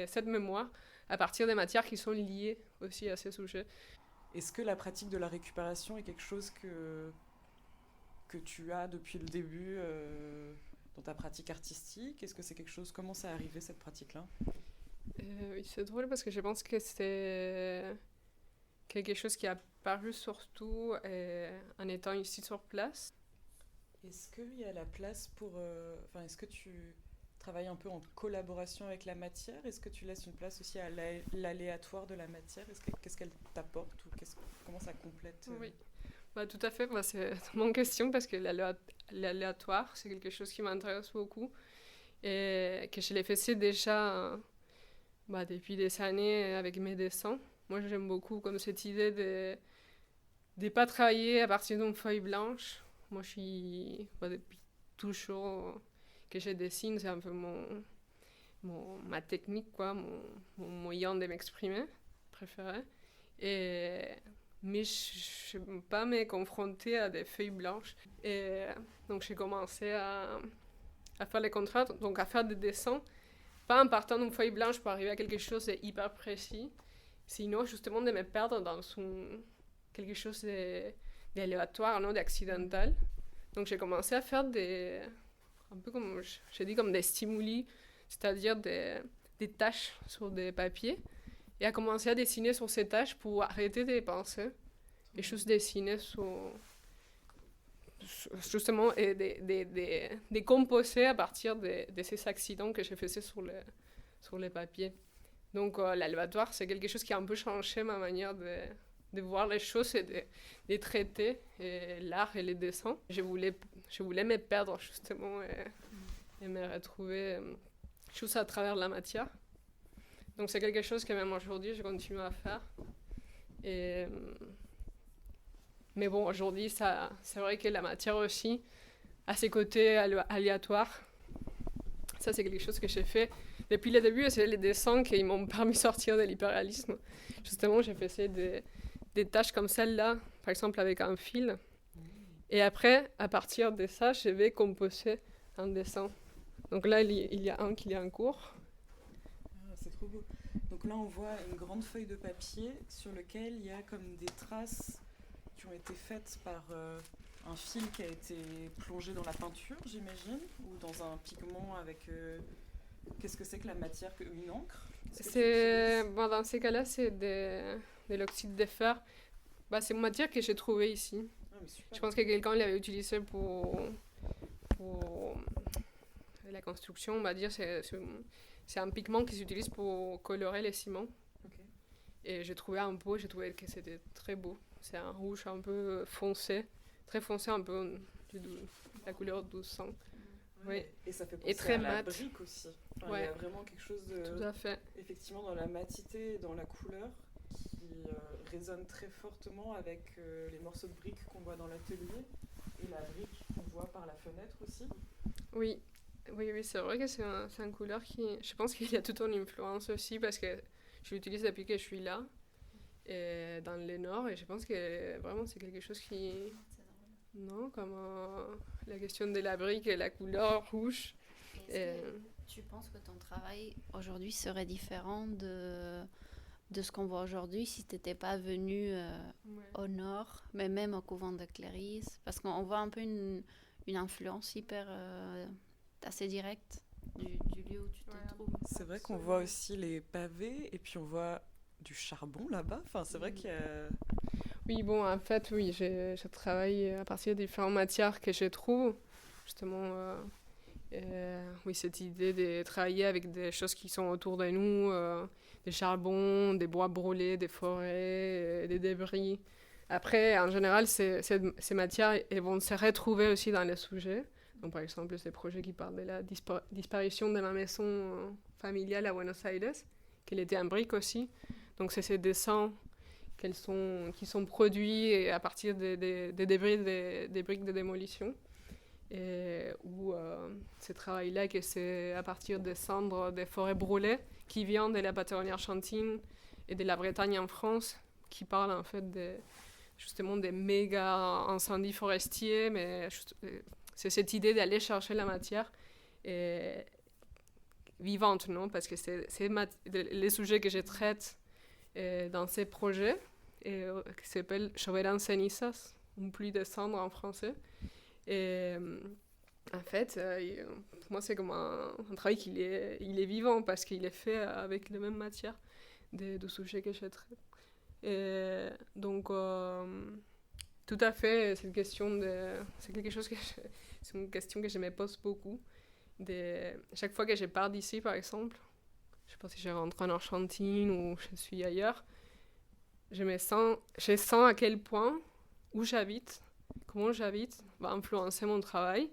cette mémoire à partir des matières qui sont liées aussi à ces sujets. Est-ce que la pratique de la récupération est quelque chose que tu as depuis le début dans ta pratique artistique? Est-ce que c'est quelque chose... Comment c'est arrivé, cette pratique-là? Oui, c'est drôle parce que je pense que c'est quelque chose qui a apparu surtout en étant ici sur place. Est-ce qu'il y a la place pour... est-ce que tu travailles un peu en collaboration avec la matière? Est-ce que tu laisses une place aussi à l'aléatoire de la matière? Qu'est-ce qu'elle t'apporte ou comment ça complète Oui. Tout à fait, c'est mon question parce que l'aléatoire, c'est quelque chose qui m'intéresse beaucoup et que je l'ai fait déjà depuis des années avec mes dessins. Moi, j'aime beaucoup comme cette idée de ne pas travailler à partir d'une feuille blanche. Moi, je suis, depuis toujours que je dessine, c'est un peu ma technique, mon moyen de m'exprimer préféré. Mais je ne veux pas me confronter à des feuilles blanches. Et donc, j'ai commencé à faire les contraintes, donc à faire des dessins, pas en partant d'une feuille blanche pour arriver à quelque chose d'hyper précis, sinon justement de me perdre dans quelque chose d'aléatoire, d'accidental. Donc, j'ai commencé à faire un peu comme, j'ai dit, comme des stimuli, c'est-à-dire des taches sur des papiers. Et à commencer à dessiner sur ces tâches pour arrêter de penser et juste dessiner justement et de composer à partir de ces accidents que j'ai faisais sur les papiers. Donc l'aléatoire, c'est quelque chose qui a un peu changé ma manière de voir les choses et de traiter l'art et les dessins. Je voulais me perdre justement et me retrouver juste à travers la matière. Donc c'est quelque chose que même aujourd'hui, je continue à faire. Mais bon, aujourd'hui, c'est vrai que la matière aussi a ses côtés aléatoires. Ça, c'est quelque chose que j'ai fait depuis le début, et c'est les dessins qui m'ont permis de sortir de l'hyperréalisme. Justement, j'ai fait des tâches comme celle-là, par exemple avec un fil. Et après, à partir de ça, je vais composer un dessin. Donc là, il y a un qui est en cours. C'est trop beau. Donc là, on voit une grande feuille de papier sur laquelle il y a comme des traces qui ont été faites par un fil qui a été plongé dans la peinture, j'imagine, ou dans un pigment avec... Qu'est-ce que c'est que la matière? Une encre? Dans ces cas-là, c'est de l'oxyde de fer. C'est une matière que j'ai trouvée ici. Je pense que quelqu'un l'avait utilisée pour la construction, on va dire. C'est un pigment qui s'utilise pour colorer les ciments. Okay. Et j'ai trouvé un pot, j'ai trouvé que c'était très beau. C'est un rouge un peu foncé, très foncé, un peu la couleur du sang. Oui. Et ça fait penser très à la brique aussi. Il y a vraiment quelque chose de... Tout à fait. Effectivement, dans la matité et dans la couleur qui résonne très fortement avec les morceaux de briques qu'on voit dans l'atelier et la brique qu'on voit par la fenêtre aussi. Oui, c'est vrai que c'est une couleur qui... Je pense qu'il y a toute une influence aussi parce que je l'utilise depuis que je suis là, et dans le Nord, et je pense que vraiment c'est quelque chose qui... Non, comme la question de la brique et la couleur rouge. Est-ce que tu penses que ton travail aujourd'hui serait différent de ce qu'on voit aujourd'hui si tu n'étais pas venu au Nord, mais même au couvent de Cléris? Parce qu'on voit un peu une influence hyper... assez directe du lieu où tu te trouves. C'est vrai qu'on voit aussi les pavés et puis on voit du charbon là-bas. Enfin, c'est vrai qu'il y a... Oui, en fait, je travaille à partir des différentes matières que je trouve, justement, Oui, cette idée de travailler avec des choses qui sont autour de nous, des charbons, des bois brûlés, des forêts, des débris. Après, en général, ces matières elles vont se retrouver aussi dans les sujets. Donc, par exemple, ces projets qui parlent de la disparition de ma maison familiale à Buenos Aires, qu'elle était en briques aussi. Donc, c'est ces dessins qui sont produits à partir des débris des briques de démolition. Ou ce travail-là, que c'est à partir des cendres des forêts brûlées qui viennent de la Patagonie argentine et de la Bretagne en France, qui parlent en fait justement des méga incendies forestiers, mais c'est cette idée d'aller chercher la matière vivante, non? Parce que c'est les sujets que je traite dans ces projets, qui s'appelle Lloverán cenizas, une pluie de cendres en français. Et en fait, pour moi, c'est comme un travail il est vivant parce qu'il est fait avec les mêmes matières des sujets que je traite. Et donc, tout à fait, c'est une question que je me pose beaucoup. Chaque fois que je pars d'ici, par exemple, je sais pas si je rentre en Argentine ou je suis ailleurs, je sens à quel point où j'habite, comment j'habite, va influencer mon travail.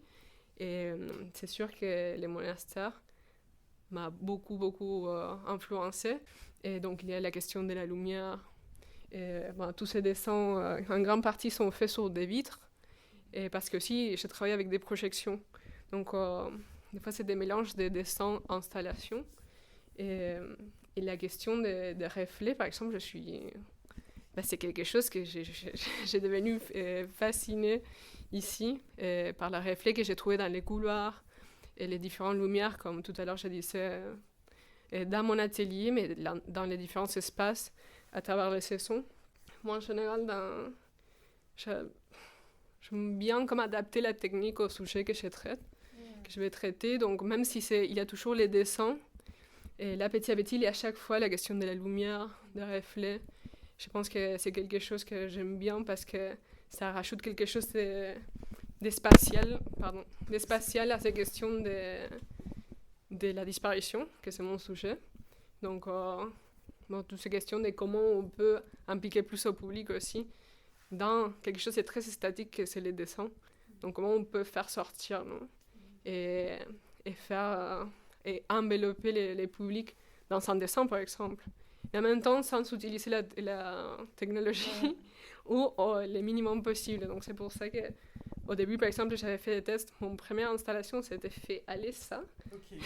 Et c'est sûr que les monastères m'a beaucoup influencé. Et donc, il y a la question de la lumière. Et, tous ces dessins, en grande partie, sont faits sur des vitres. Et parce que aussi, je travaille avec des projections. Donc, des fois, c'est des mélanges de dessins, installations. Et la question des reflets, par exemple, c'est quelque chose que j'ai devenu fascinée ici par les reflets que j'ai trouvés dans les couloirs et les différentes lumières, comme tout à l'heure je disais, dans mon atelier, mais dans les différents espaces à travers les saisons. Moi, en général, j'aime bien comme adapter la technique au sujet que je traite, que je vais traiter. Donc, même si il y a toujours les dessins, et là, petit à petit, il y a à chaque fois la question de la lumière, des reflets. Je pense que c'est quelque chose que j'aime bien parce que ça rajoute quelque chose de spatial à ces questions de la disparition, que c'est mon sujet. Donc, toutes ces questions de comment on peut impliquer plus au public aussi dans quelque chose de très statique que c'est les dessins. Donc, comment on peut faire sortir, non? Et envelopper les publics dans un dessin, par exemple. Et en même temps, sans utiliser la technologie ou le minimum possible. Donc, c'est pour ça qu'au début, par exemple, j'avais fait des tests. Mon première installation, c'était fait à l'ESA. Okay.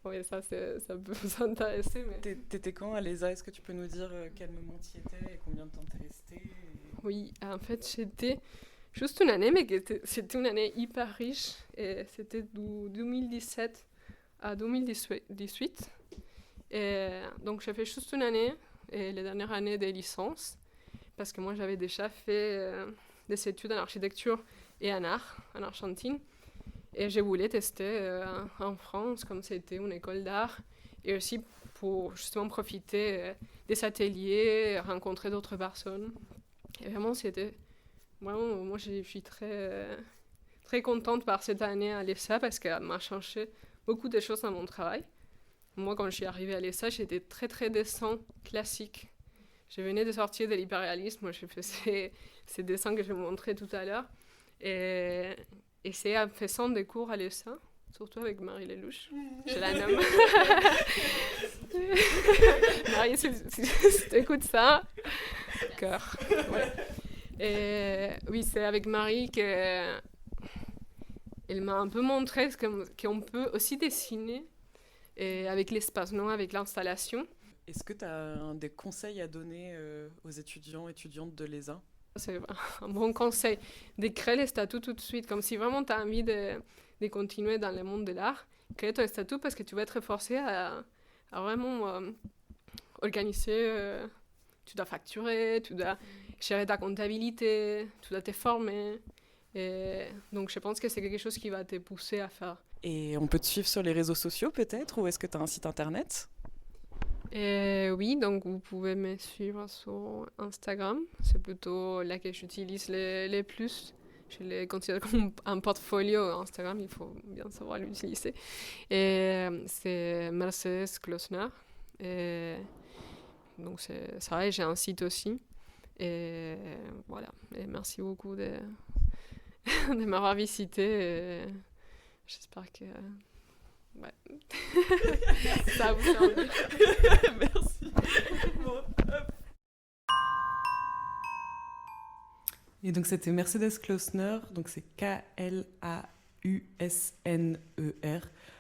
Oui, ça peut vous intéresser. Mais... T'étais quand à l'ESA? Est-ce que tu peux nous dire quel moment tu y étais et combien de temps t'es resté? Oui, en fait, j'étais juste une année, mais c'était une année hyper riche. Et c'était de 2017 à 2018. Et donc, j'ai fait juste une année, et les dernières années des licences, parce que moi, j'avais déjà fait des études en architecture et en art en Argentine. Et je voulais tester en France, comme c'était une école d'art, et aussi pour justement profiter des ateliers, rencontrer d'autres personnes. Et vraiment, moi, je suis très contente par cette année à l'ESA, parce qu'elle m'a changé beaucoup de choses dans mon travail. Moi, quand je suis arrivée à l'ESA, j'étais très dessin classique. Je venais de sortir de l'hyperréalisme. Je faisais ces dessins que je vous montrais tout à l'heure. Et c'est en faisant des cours à l'ESA, surtout avec Marie Lelouch, je la nomme. Marie, si tu écoutes ça, cœur. Ouais. Et oui, c'est avec Marie qu'elle m'a un peu montré qu'on peut aussi dessiner et avec l'espace, non, avec l'installation. Est-ce que tu as des conseils à donner aux étudiantes de l'ESA? C'est un bon conseil, de créer les statuts tout de suite, comme si vraiment tu as envie de continuer dans le monde de l'art. Crée ton statut parce que tu vas être forcé à vraiment organiser, tu dois facturer, tu dois gérer ta comptabilité, tu dois te former. Et donc je pense que c'est quelque chose qui va te pousser à faire. Et on peut te suivre sur les réseaux sociaux peut-être, ou est-ce que tu as un site internet? Oui, donc vous pouvez me suivre sur Instagram. C'est plutôt là que j'utilise les plus. je les considère comme un portfolio Instagram, il faut bien savoir l'utiliser. Et c'est Mercedes Klosner. Et donc c'est ça, et j'ai un site aussi. Et voilà, et merci beaucoup de m'avoir visité. Et j'espère que ça vous fait envie. Merci. Bon, hop. Et donc c'était Mercedes Klosner, donc c'est Klausner.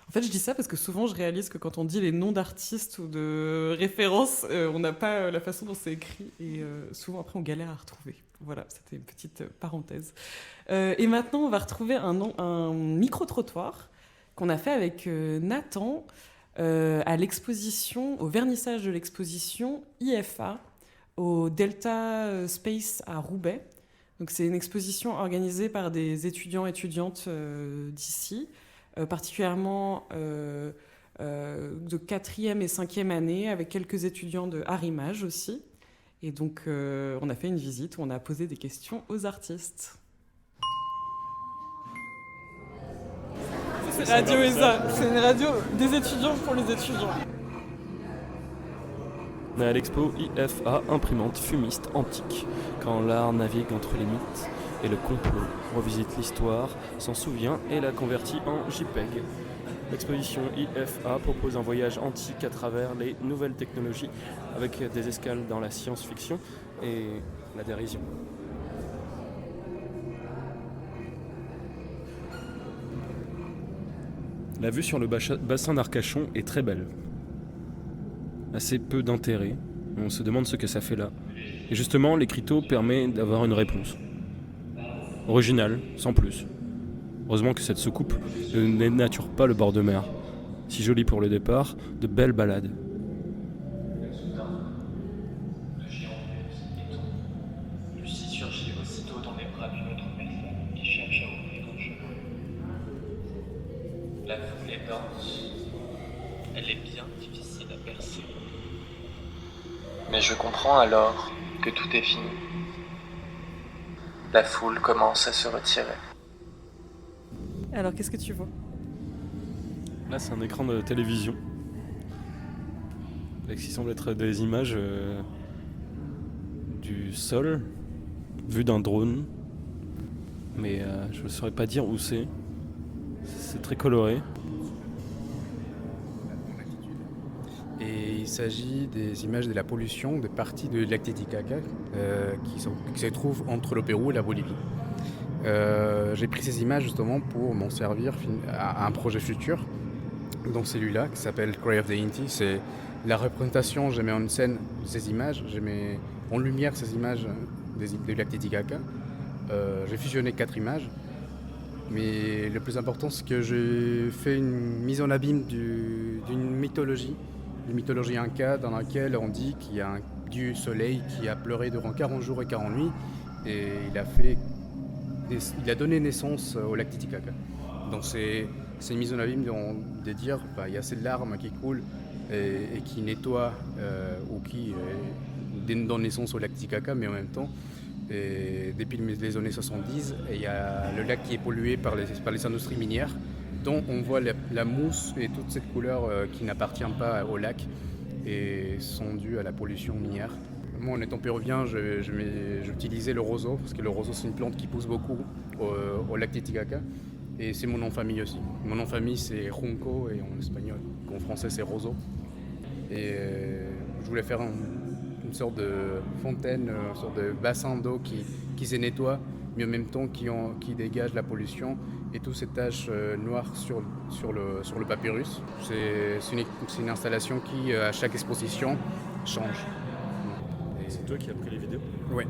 En fait, je dis ça parce que souvent je réalise que quand on dit les noms d'artistes ou de références, on n'a pas la façon dont c'est écrit et souvent après on galère à retrouver. Voilà, c'était une petite parenthèse. Et maintenant, on va retrouver un micro-trottoir qu'on a fait avec Nathan à l'exposition, au vernissage de l'exposition IFA au Delta Space à Roubaix. Donc c'est une exposition organisée par des étudiants et étudiantes d'ici, particulièrement de 4e et 5e année, avec quelques étudiants de Arrimage aussi. Et donc on a fait une visite où on a posé des questions aux artistes. C'est Radio ESA, c'est une radio des étudiants pour les étudiants. On est à l'expo IFA, imprimante fumiste antique, quand l'art navigue entre les mythes et le complot, revisite l'histoire, s'en souvient et la convertit en JPEG. L'exposition IFA propose un voyage antique à travers les nouvelles technologies, avec des escales dans la science-fiction et la dérision. La vue sur le bassin d'Arcachon est très belle. Assez peu d'intérêt. On se demande ce que ça fait là. Et justement, l'écriteau permet d'avoir une réponse. Originale, sans plus. Heureusement que cette soucoupe ne dénature pas le bord de mer. Si joli pour le départ, de belles balades. Lucie surgit aussitôt dans les bras d'une autre personne qui cherche à ouvrir un chemin. La foule est dense. Elle est bien difficile à percer. Mais je comprends alors que tout est fini. La foule commence à se retirer. Alors, qu'est-ce que tu vois ? Là, c'est un écran de télévision. Avec ce qui semble être des images du sol, vues d'un drone. Mais je ne saurais pas dire où c'est. C'est très coloré. Et il s'agit des images de la pollution de parties de lac Titicaca qui se trouvent entre le Pérou et la Bolivie. J'ai pris ces images justement pour m'en servir à un projet futur, donc celui-là qui s'appelle Cry of the Inti. C'est la représentation, je mets en scène ces images, je mets en lumière ces images du lac Titicaca. J'ai fusionné 4 images, mais le plus important c'est que j'ai fait une mise en abîme d'une mythologie. Une mythologie inca dans laquelle on dit qu'il y a un dieu soleil qui a pleuré durant 40 jours et 40 nuits et il a donné naissance au lac Titicaca. Donc c'est une mise en abîme de dire il y a ces larmes qui coulent et qui nettoient ou qui donnent naissance au lac Titicaca, mais en même temps, depuis les années 70, il y a le lac qui est pollué par les industries minières, dont on voit la mousse et toute cette couleur qui n'appartient pas au lac et sont dues à la pollution minière. Moi, en étant péruvien, j'utilisais le roseau, parce que le roseau, c'est une plante qui pousse beaucoup au lac Titicaca, et c'est mon nom de famille aussi. Mon nom de famille, c'est Junco, et en espagnol, en français, c'est roseau. Et je voulais faire une sorte de fontaine, une sorte de bassin d'eau qui se nettoie, mais en même temps qui dégage la pollution et toutes ces taches noires sur le papyrus. C'est une installation qui, à chaque exposition, change. C'est toi qui as pris les vidéos ? Oui.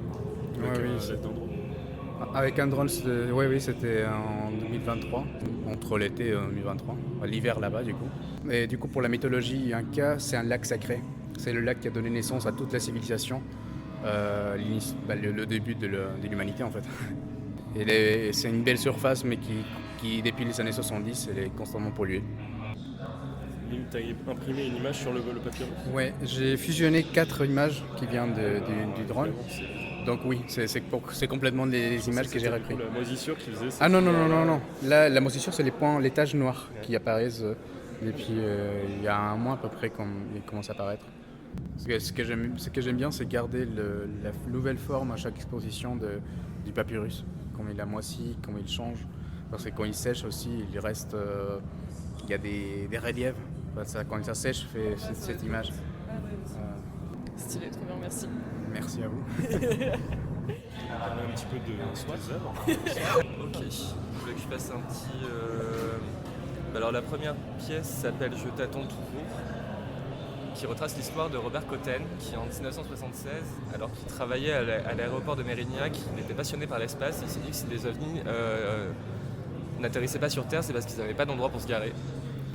Avec un drone, c'était en 2023, entre l'été et 2023, l'hiver là-bas du coup. Et du coup, pour la mythologie inca, c'est un lac sacré. C'est le lac qui a donné naissance à toute la civilisation, le début de l'humanité en fait. Et c'est une belle surface, mais qui depuis les années 70, elle est constamment polluée. Tu as imprimé une image sur le papyrus ? Ouais, j'ai fusionné 4 images qui viennent du drone. Donc oui, c'est complètement les images que j'ai reprises. La moisissure qui faisait ça. Ah non. Là, la moisissure, c'est les taches noires qui apparaissent depuis il y a un mois à peu près quand ils commencent à apparaître. Ce que j'aime bien, c'est garder la nouvelle forme à chaque exposition du papyrus. Quand il a moisi, quand il change. Parce que quand il sèche aussi, il reste... il y a des reliefs. Quand ça sèche, fait cette image. Stylé, trop bien, merci. Merci à vous. Parler un petit peu de tes œuvres. Ok, je voulais que je fasse un petit... Alors la première pièce s'appelle « Je t'attends toujours », qui retrace l'histoire de Robert Cotten, qui en 1976, alors qu'il travaillait à l'aéroport de Mérignac, il était passionné par l'espace, il s'est dit que si les ovnis n'atterrissaient pas sur Terre, c'est parce qu'ils n'avaient pas d'endroit pour se garer.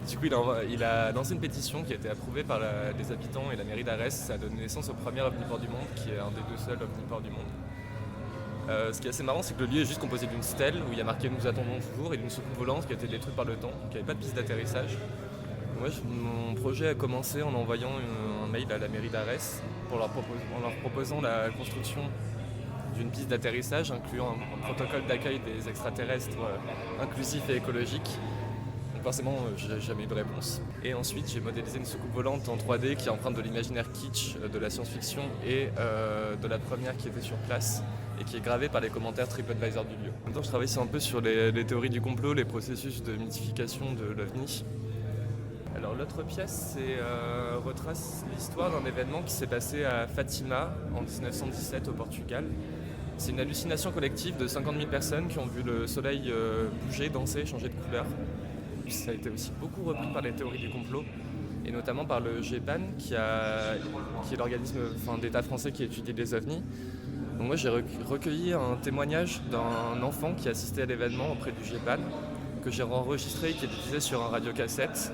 Du coup, il a lancé une pétition qui a été approuvée par les habitants et la mairie d'Arès. Ça a donné naissance au premier ovniport du monde, qui est un des 2 seuls ovniports du monde. Ce qui est assez marrant, c'est que le lieu est juste composé d'une stèle où il y a marqué « Nous attendons toujours » et d'une soucoupe volante qui a été détruite par le temps, donc il n'y avait pas de piste d'atterrissage. Moi, mon projet a commencé en envoyant un mail à la mairie d'Arès en leur proposant la construction d'une piste d'atterrissage incluant un protocole d'accueil des extraterrestres inclusif et écologique. Donc forcément, j'ai jamais eu de réponse. Et ensuite, j'ai modélisé une soucoupe volante en 3D qui est empreinte de l'imaginaire kitsch, de la science-fiction et de la première qui était sur place et qui est gravée par les commentaires TripAdvisor du lieu. En même temps, je travaille un peu sur les théories du complot, les processus de mythification de l'OVNI. Alors l'autre pièce retrace l'histoire d'un événement qui s'est passé à Fatima en 1917 au Portugal. C'est une hallucination collective de 50 000 personnes qui ont vu le soleil bouger, danser, changer de couleur. Ça a été aussi beaucoup repris par les théories du complot et notamment par le GEPAN qui est l'organisme d'État français qui étudie les ovnis. Donc moi j'ai recueilli un témoignage d'un enfant qui assistait à l'événement auprès du GEPAN que j'ai enregistré et qui est diffusé sur un radiocassette.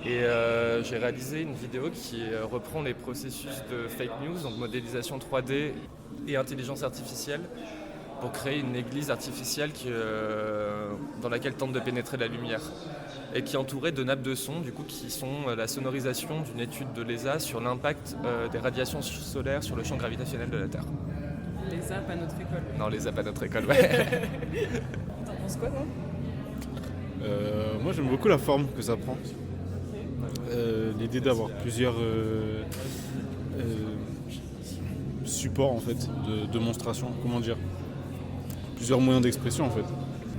Et j'ai réalisé une vidéo qui reprend les processus de fake news, donc modélisation 3D et intelligence artificielle, pour créer une église artificielle dans laquelle tente de pénétrer la lumière et qui est entourée de nappes de son, du coup, qui sont la sonorisation d'une étude de l'ESA sur l'impact des radiations solaires sur le champ gravitationnel de la Terre. Les apps à notre école. Non, les apps à notre école, ouais. T'en penses quoi, toi ? Moi, j'aime beaucoup la forme que ça prend. L'idée d'avoir plusieurs supports en fait, de démonstration, comment dire, plusieurs moyens d'expression en fait.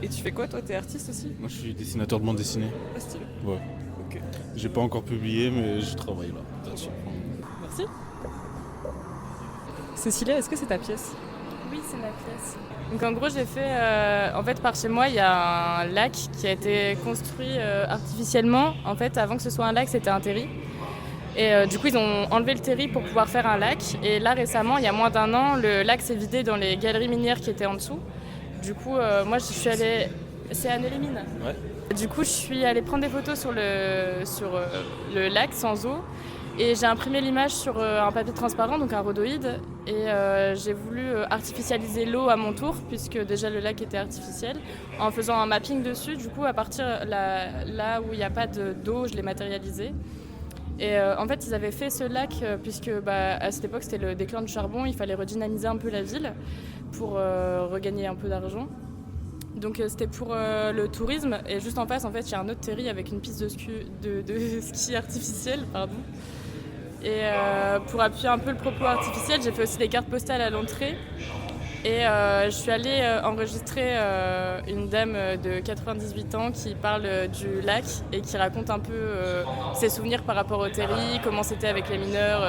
Et tu fais quoi toi, t'es artiste aussi ? Moi je suis dessinateur de bande dessinée. Ah stylé. Ouais. Ok. J'ai pas encore publié mais je travaille là. Merci. Cécilia, est-ce que c'est ta pièce ? Oui, c'est ma pièce. Donc en gros, j'ai fait, en fait, par chez moi, il y a un lac qui a été construit artificiellement. En fait, avant que ce soit un lac, c'était un terri. Et du coup, ils ont enlevé le terri pour pouvoir faire un lac. Et là, récemment, il y a moins d'1 an, le lac s'est vidé dans les galeries minières qui étaient en dessous. Du coup, moi, je suis allée... C'est à Nélémine. Ouais. Du coup, je suis allée prendre des photos sur le lac sans eau. Et j'ai imprimé l'image sur un papier transparent, donc un rhodoïde. Et j'ai voulu artificialiser l'eau à mon tour, puisque déjà le lac était artificiel, en faisant un mapping dessus. Du coup, à partir là où il n'y a pas d'eau, je l'ai matérialisé. Et en fait, ils avaient fait ce lac, puisque à cette époque, c'était le déclin du charbon. Il fallait redynamiser un peu la ville pour regagner un peu d'argent. Donc c'était pour le tourisme. Et juste en face, en fait, il y a un autre terri avec une piste de ski artificielle, pardon. Et pour appuyer un peu le propos artificiel, j'ai fait aussi des cartes postales à l'entrée. Et je suis allée enregistrer une dame de 98 ans qui parle du lac et qui raconte un peu ses souvenirs par rapport au terri, comment c'était avec les mineurs,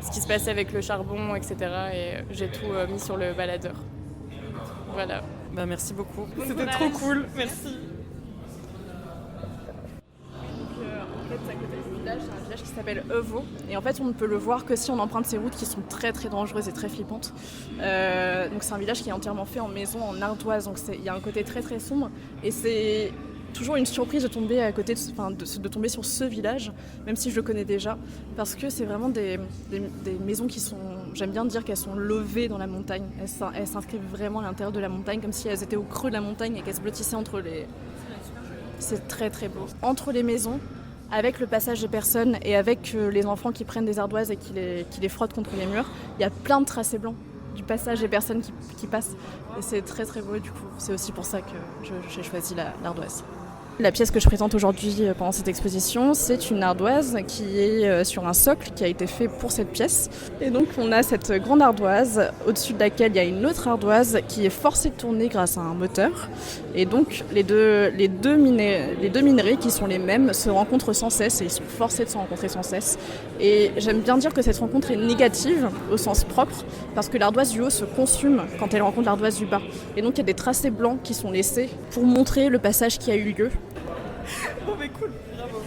ce qui se passait avec le charbon, etc. Et j'ai tout mis sur le baladeur. Voilà. Bah, merci beaucoup. Bon C'était courage. trop cool. Merci. En fait, à côté du village, c'est un village qui s'appelle Evo. Et en fait, on ne peut le voir que si on emprunte ces routes qui sont très très dangereuses et très flippantes. Donc c'est un village qui est entièrement fait en maison, en ardoise. Donc il y a un côté très très sombre. Et c'est toujours une surprise de tomber à côté, de tomber sur ce village, même si je le connais déjà. Parce que c'est vraiment des maisons qui sont, j'aime bien dire qu'elles sont levées dans la montagne. Elles s'inscrivent vraiment à l'intérieur de la montagne, comme si elles étaient au creux de la montagne et qu'elles se blottissaient entre les... C'est très très beau. Entre les maisons, avec le passage des personnes et avec les enfants qui prennent des ardoises et qui les frottent contre les murs, il y a plein de tracés blancs. du passage des personnes qui passent. Et c'est très très beau du coup. C'est aussi pour ça que j'ai choisi l'ardoise. La pièce que je présente aujourd'hui pendant cette exposition, c'est une ardoise qui est sur un socle qui a été fait pour cette pièce. Et donc on a cette grande ardoise au-dessus de laquelle il y a une autre ardoise qui est forcée de tourner grâce à un moteur. Et donc les deux minerais qui sont les mêmes se rencontrent sans cesse et ils sont forcés de se rencontrer sans cesse. Et j'aime bien dire que cette rencontre est négative au sens propre parce que l'ardoise du haut se consume quand elle rencontre l'ardoise du bas. Et donc il y a des tracés blancs qui sont laissés pour montrer le passage qui a eu lieu. Oh mais cool, bravo.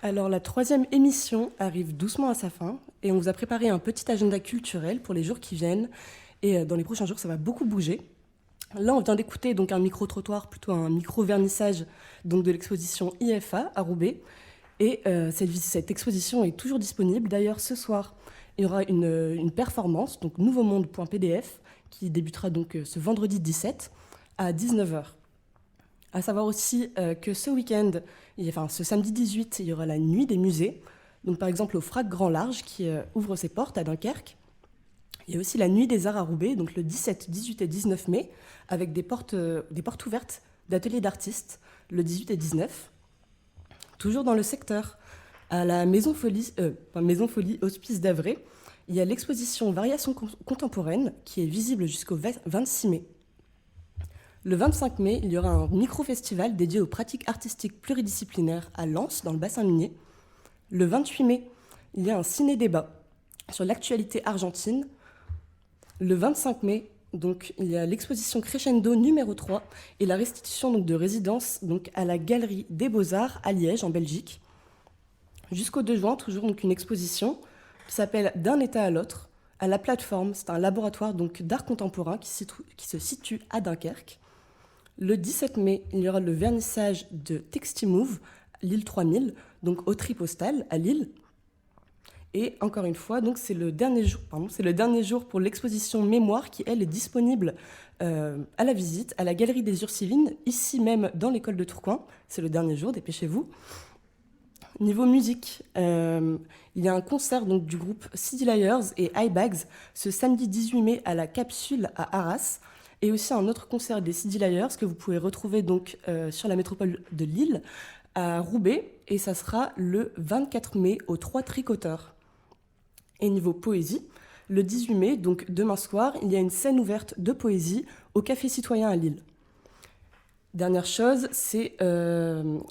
Alors la 3e émission arrive doucement à sa fin et on vous a préparé un petit agenda culturel pour les jours qui viennent et dans les prochains jours ça va beaucoup bouger. Là on vient d'écouter donc un micro-trottoir, plutôt un micro-vernissage donc de l'exposition IFA à Roubaix et cette exposition est toujours disponible. D'ailleurs ce soir il y aura une performance, donc nouveaumonde.pdf, qui débutera donc ce vendredi 17 à 19h. À savoir aussi que ce week-end, ce samedi 18, il y aura la nuit des musées, donc par exemple au FRAC Grand Large qui ouvre ses portes à Dunkerque. Il y a aussi la nuit des arts à Roubaix, donc le 17, 18 et 19 mai, avec des portes ouvertes d'ateliers d'artistes, le 18 et 19. Toujours dans le secteur, à la Maison Folie Hospice d'Avray, il y a l'exposition Variations contemporaines qui est visible jusqu'au 26 mai. Le 25 mai, il y aura un micro-festival dédié aux pratiques artistiques pluridisciplinaires à Lens, dans le bassin minier. Le 28 mai, il y a un ciné-débat sur l'actualité argentine. Le 25 mai, donc, il y a l'exposition Crescendo numéro 3 et la restitution donc, de résidence donc, à la Galerie des Beaux-Arts à Liège, en Belgique. Jusqu'au 2 juin, toujours donc, une exposition qui s'appelle D'un état à l'autre, à la plateforme. C'est un laboratoire donc, d'art contemporain qui se situe à Dunkerque. Le 17 mai, il y aura le vernissage de Textimove, Lille 3000, donc au Tripostal à Lille. Et encore une fois, donc, c'est le dernier jour pour l'exposition Mémoire qui, elle, est disponible à la visite à la Galerie des Ursulines, ici même dans l'école de Tourcoing. C'est le dernier jour, dépêchez-vous. Niveau musique, il y a un concert donc, du groupe City Liars et iBags ce samedi 18 mai à la Capsule à Arras, et aussi un autre concert des City Liars que vous pouvez retrouver donc, sur la métropole de Lille, à Roubaix, et ça sera le 24 mai aux 3 Tricoteurs. Et niveau poésie, le 18 mai, donc demain soir, il y a une scène ouverte de poésie au Café Citoyen à Lille. Dernière chose, c'est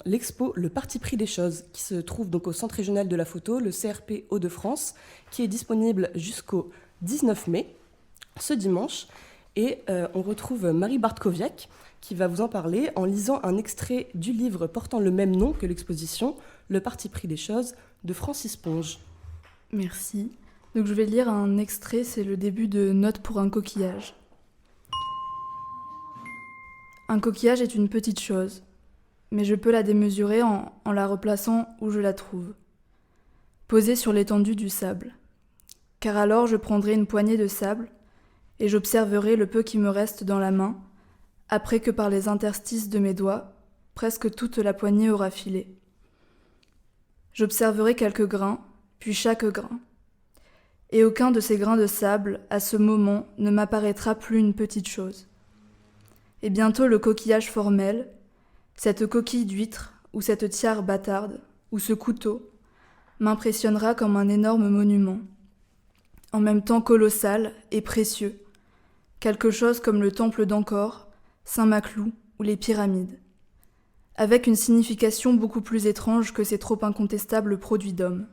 l'expo Le Parti pris des choses, qui se trouve donc au Centre régional de la photo, le CRP Hauts-de-France, qui est disponible jusqu'au 19 mai, ce dimanche. Et on retrouve Marie Bartkowiak, qui va vous en parler en lisant un extrait du livre portant le même nom que l'exposition, Le Parti pris des choses, de Francis Ponge. Merci. Donc je vais lire un extrait, c'est le début de Note pour un coquillage. Un coquillage est une petite chose, mais je peux la démesurer en la replaçant où je la trouve, posée sur l'étendue du sable. Car alors je prendrai une poignée de sable et j'observerai le peu qui me reste dans la main, après que par les interstices de mes doigts, presque toute la poignée aura filé. J'observerai quelques grains, puis chaque grain. Et aucun de ces grains de sable, à ce moment, ne m'apparaîtra plus une petite chose. Et bientôt le coquillage formel, cette coquille d'huître, ou cette tiare bâtarde, ou ce couteau, m'impressionnera comme un énorme monument, en même temps colossal et précieux, quelque chose comme le temple d'Angkor, Saint-Maclou ou les pyramides, avec une signification beaucoup plus étrange que ces trop incontestables produits d'hommes.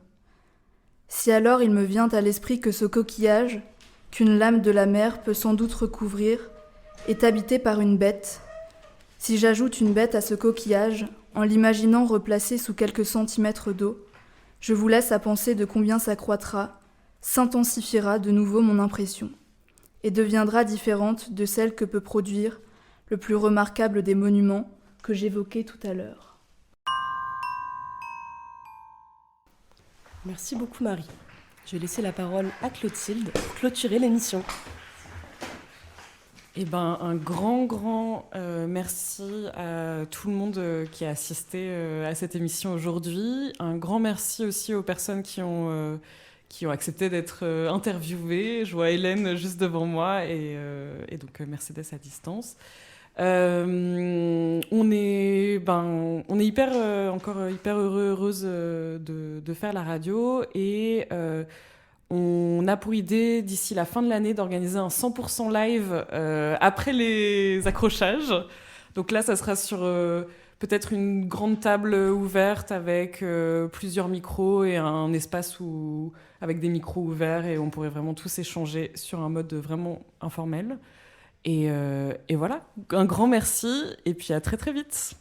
Si alors il me vient à l'esprit que ce coquillage, qu'une lame de la mer peut sans doute recouvrir, est habité par une bête, si j'ajoute une bête à ce coquillage, en l'imaginant replacé sous quelques centimètres d'eau, je vous laisse à penser de combien s'accroîtra, s'intensifiera de nouveau mon impression, et deviendra différente de celle que peut produire le plus remarquable des monuments que j'évoquais tout à l'heure. Merci beaucoup Marie. Je vais laisser la parole à Clotilde pour clôturer l'émission. Eh ben, un grand merci à tout le monde qui a assisté à cette émission aujourd'hui. Un grand merci aussi aux personnes qui ont accepté d'être interviewées. Je vois Hélène juste devant moi et donc Mercedes à distance. On est hyper heureuse de faire la radio et on a pour idée d'ici la fin de l'année d'organiser un 100% live après les accrochages. Donc là, ça sera sur peut-être une grande table ouverte avec plusieurs micros et un espace avec des micros ouverts et on pourrait vraiment tous échanger sur un mode vraiment informel. Et voilà, un grand merci et puis à très très vite.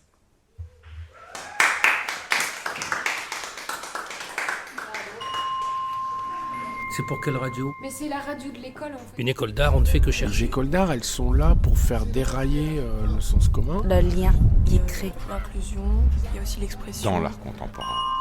C'est pour quelle radio? Mais c'est la radio de l'école en fait. Une école d'art, on ne fait que chercher. Les écoles d'art, elles sont là pour faire dérailler le sens commun. Le lien qui crée. L'inclusion, il y a aussi l'expression. Dans l'art contemporain.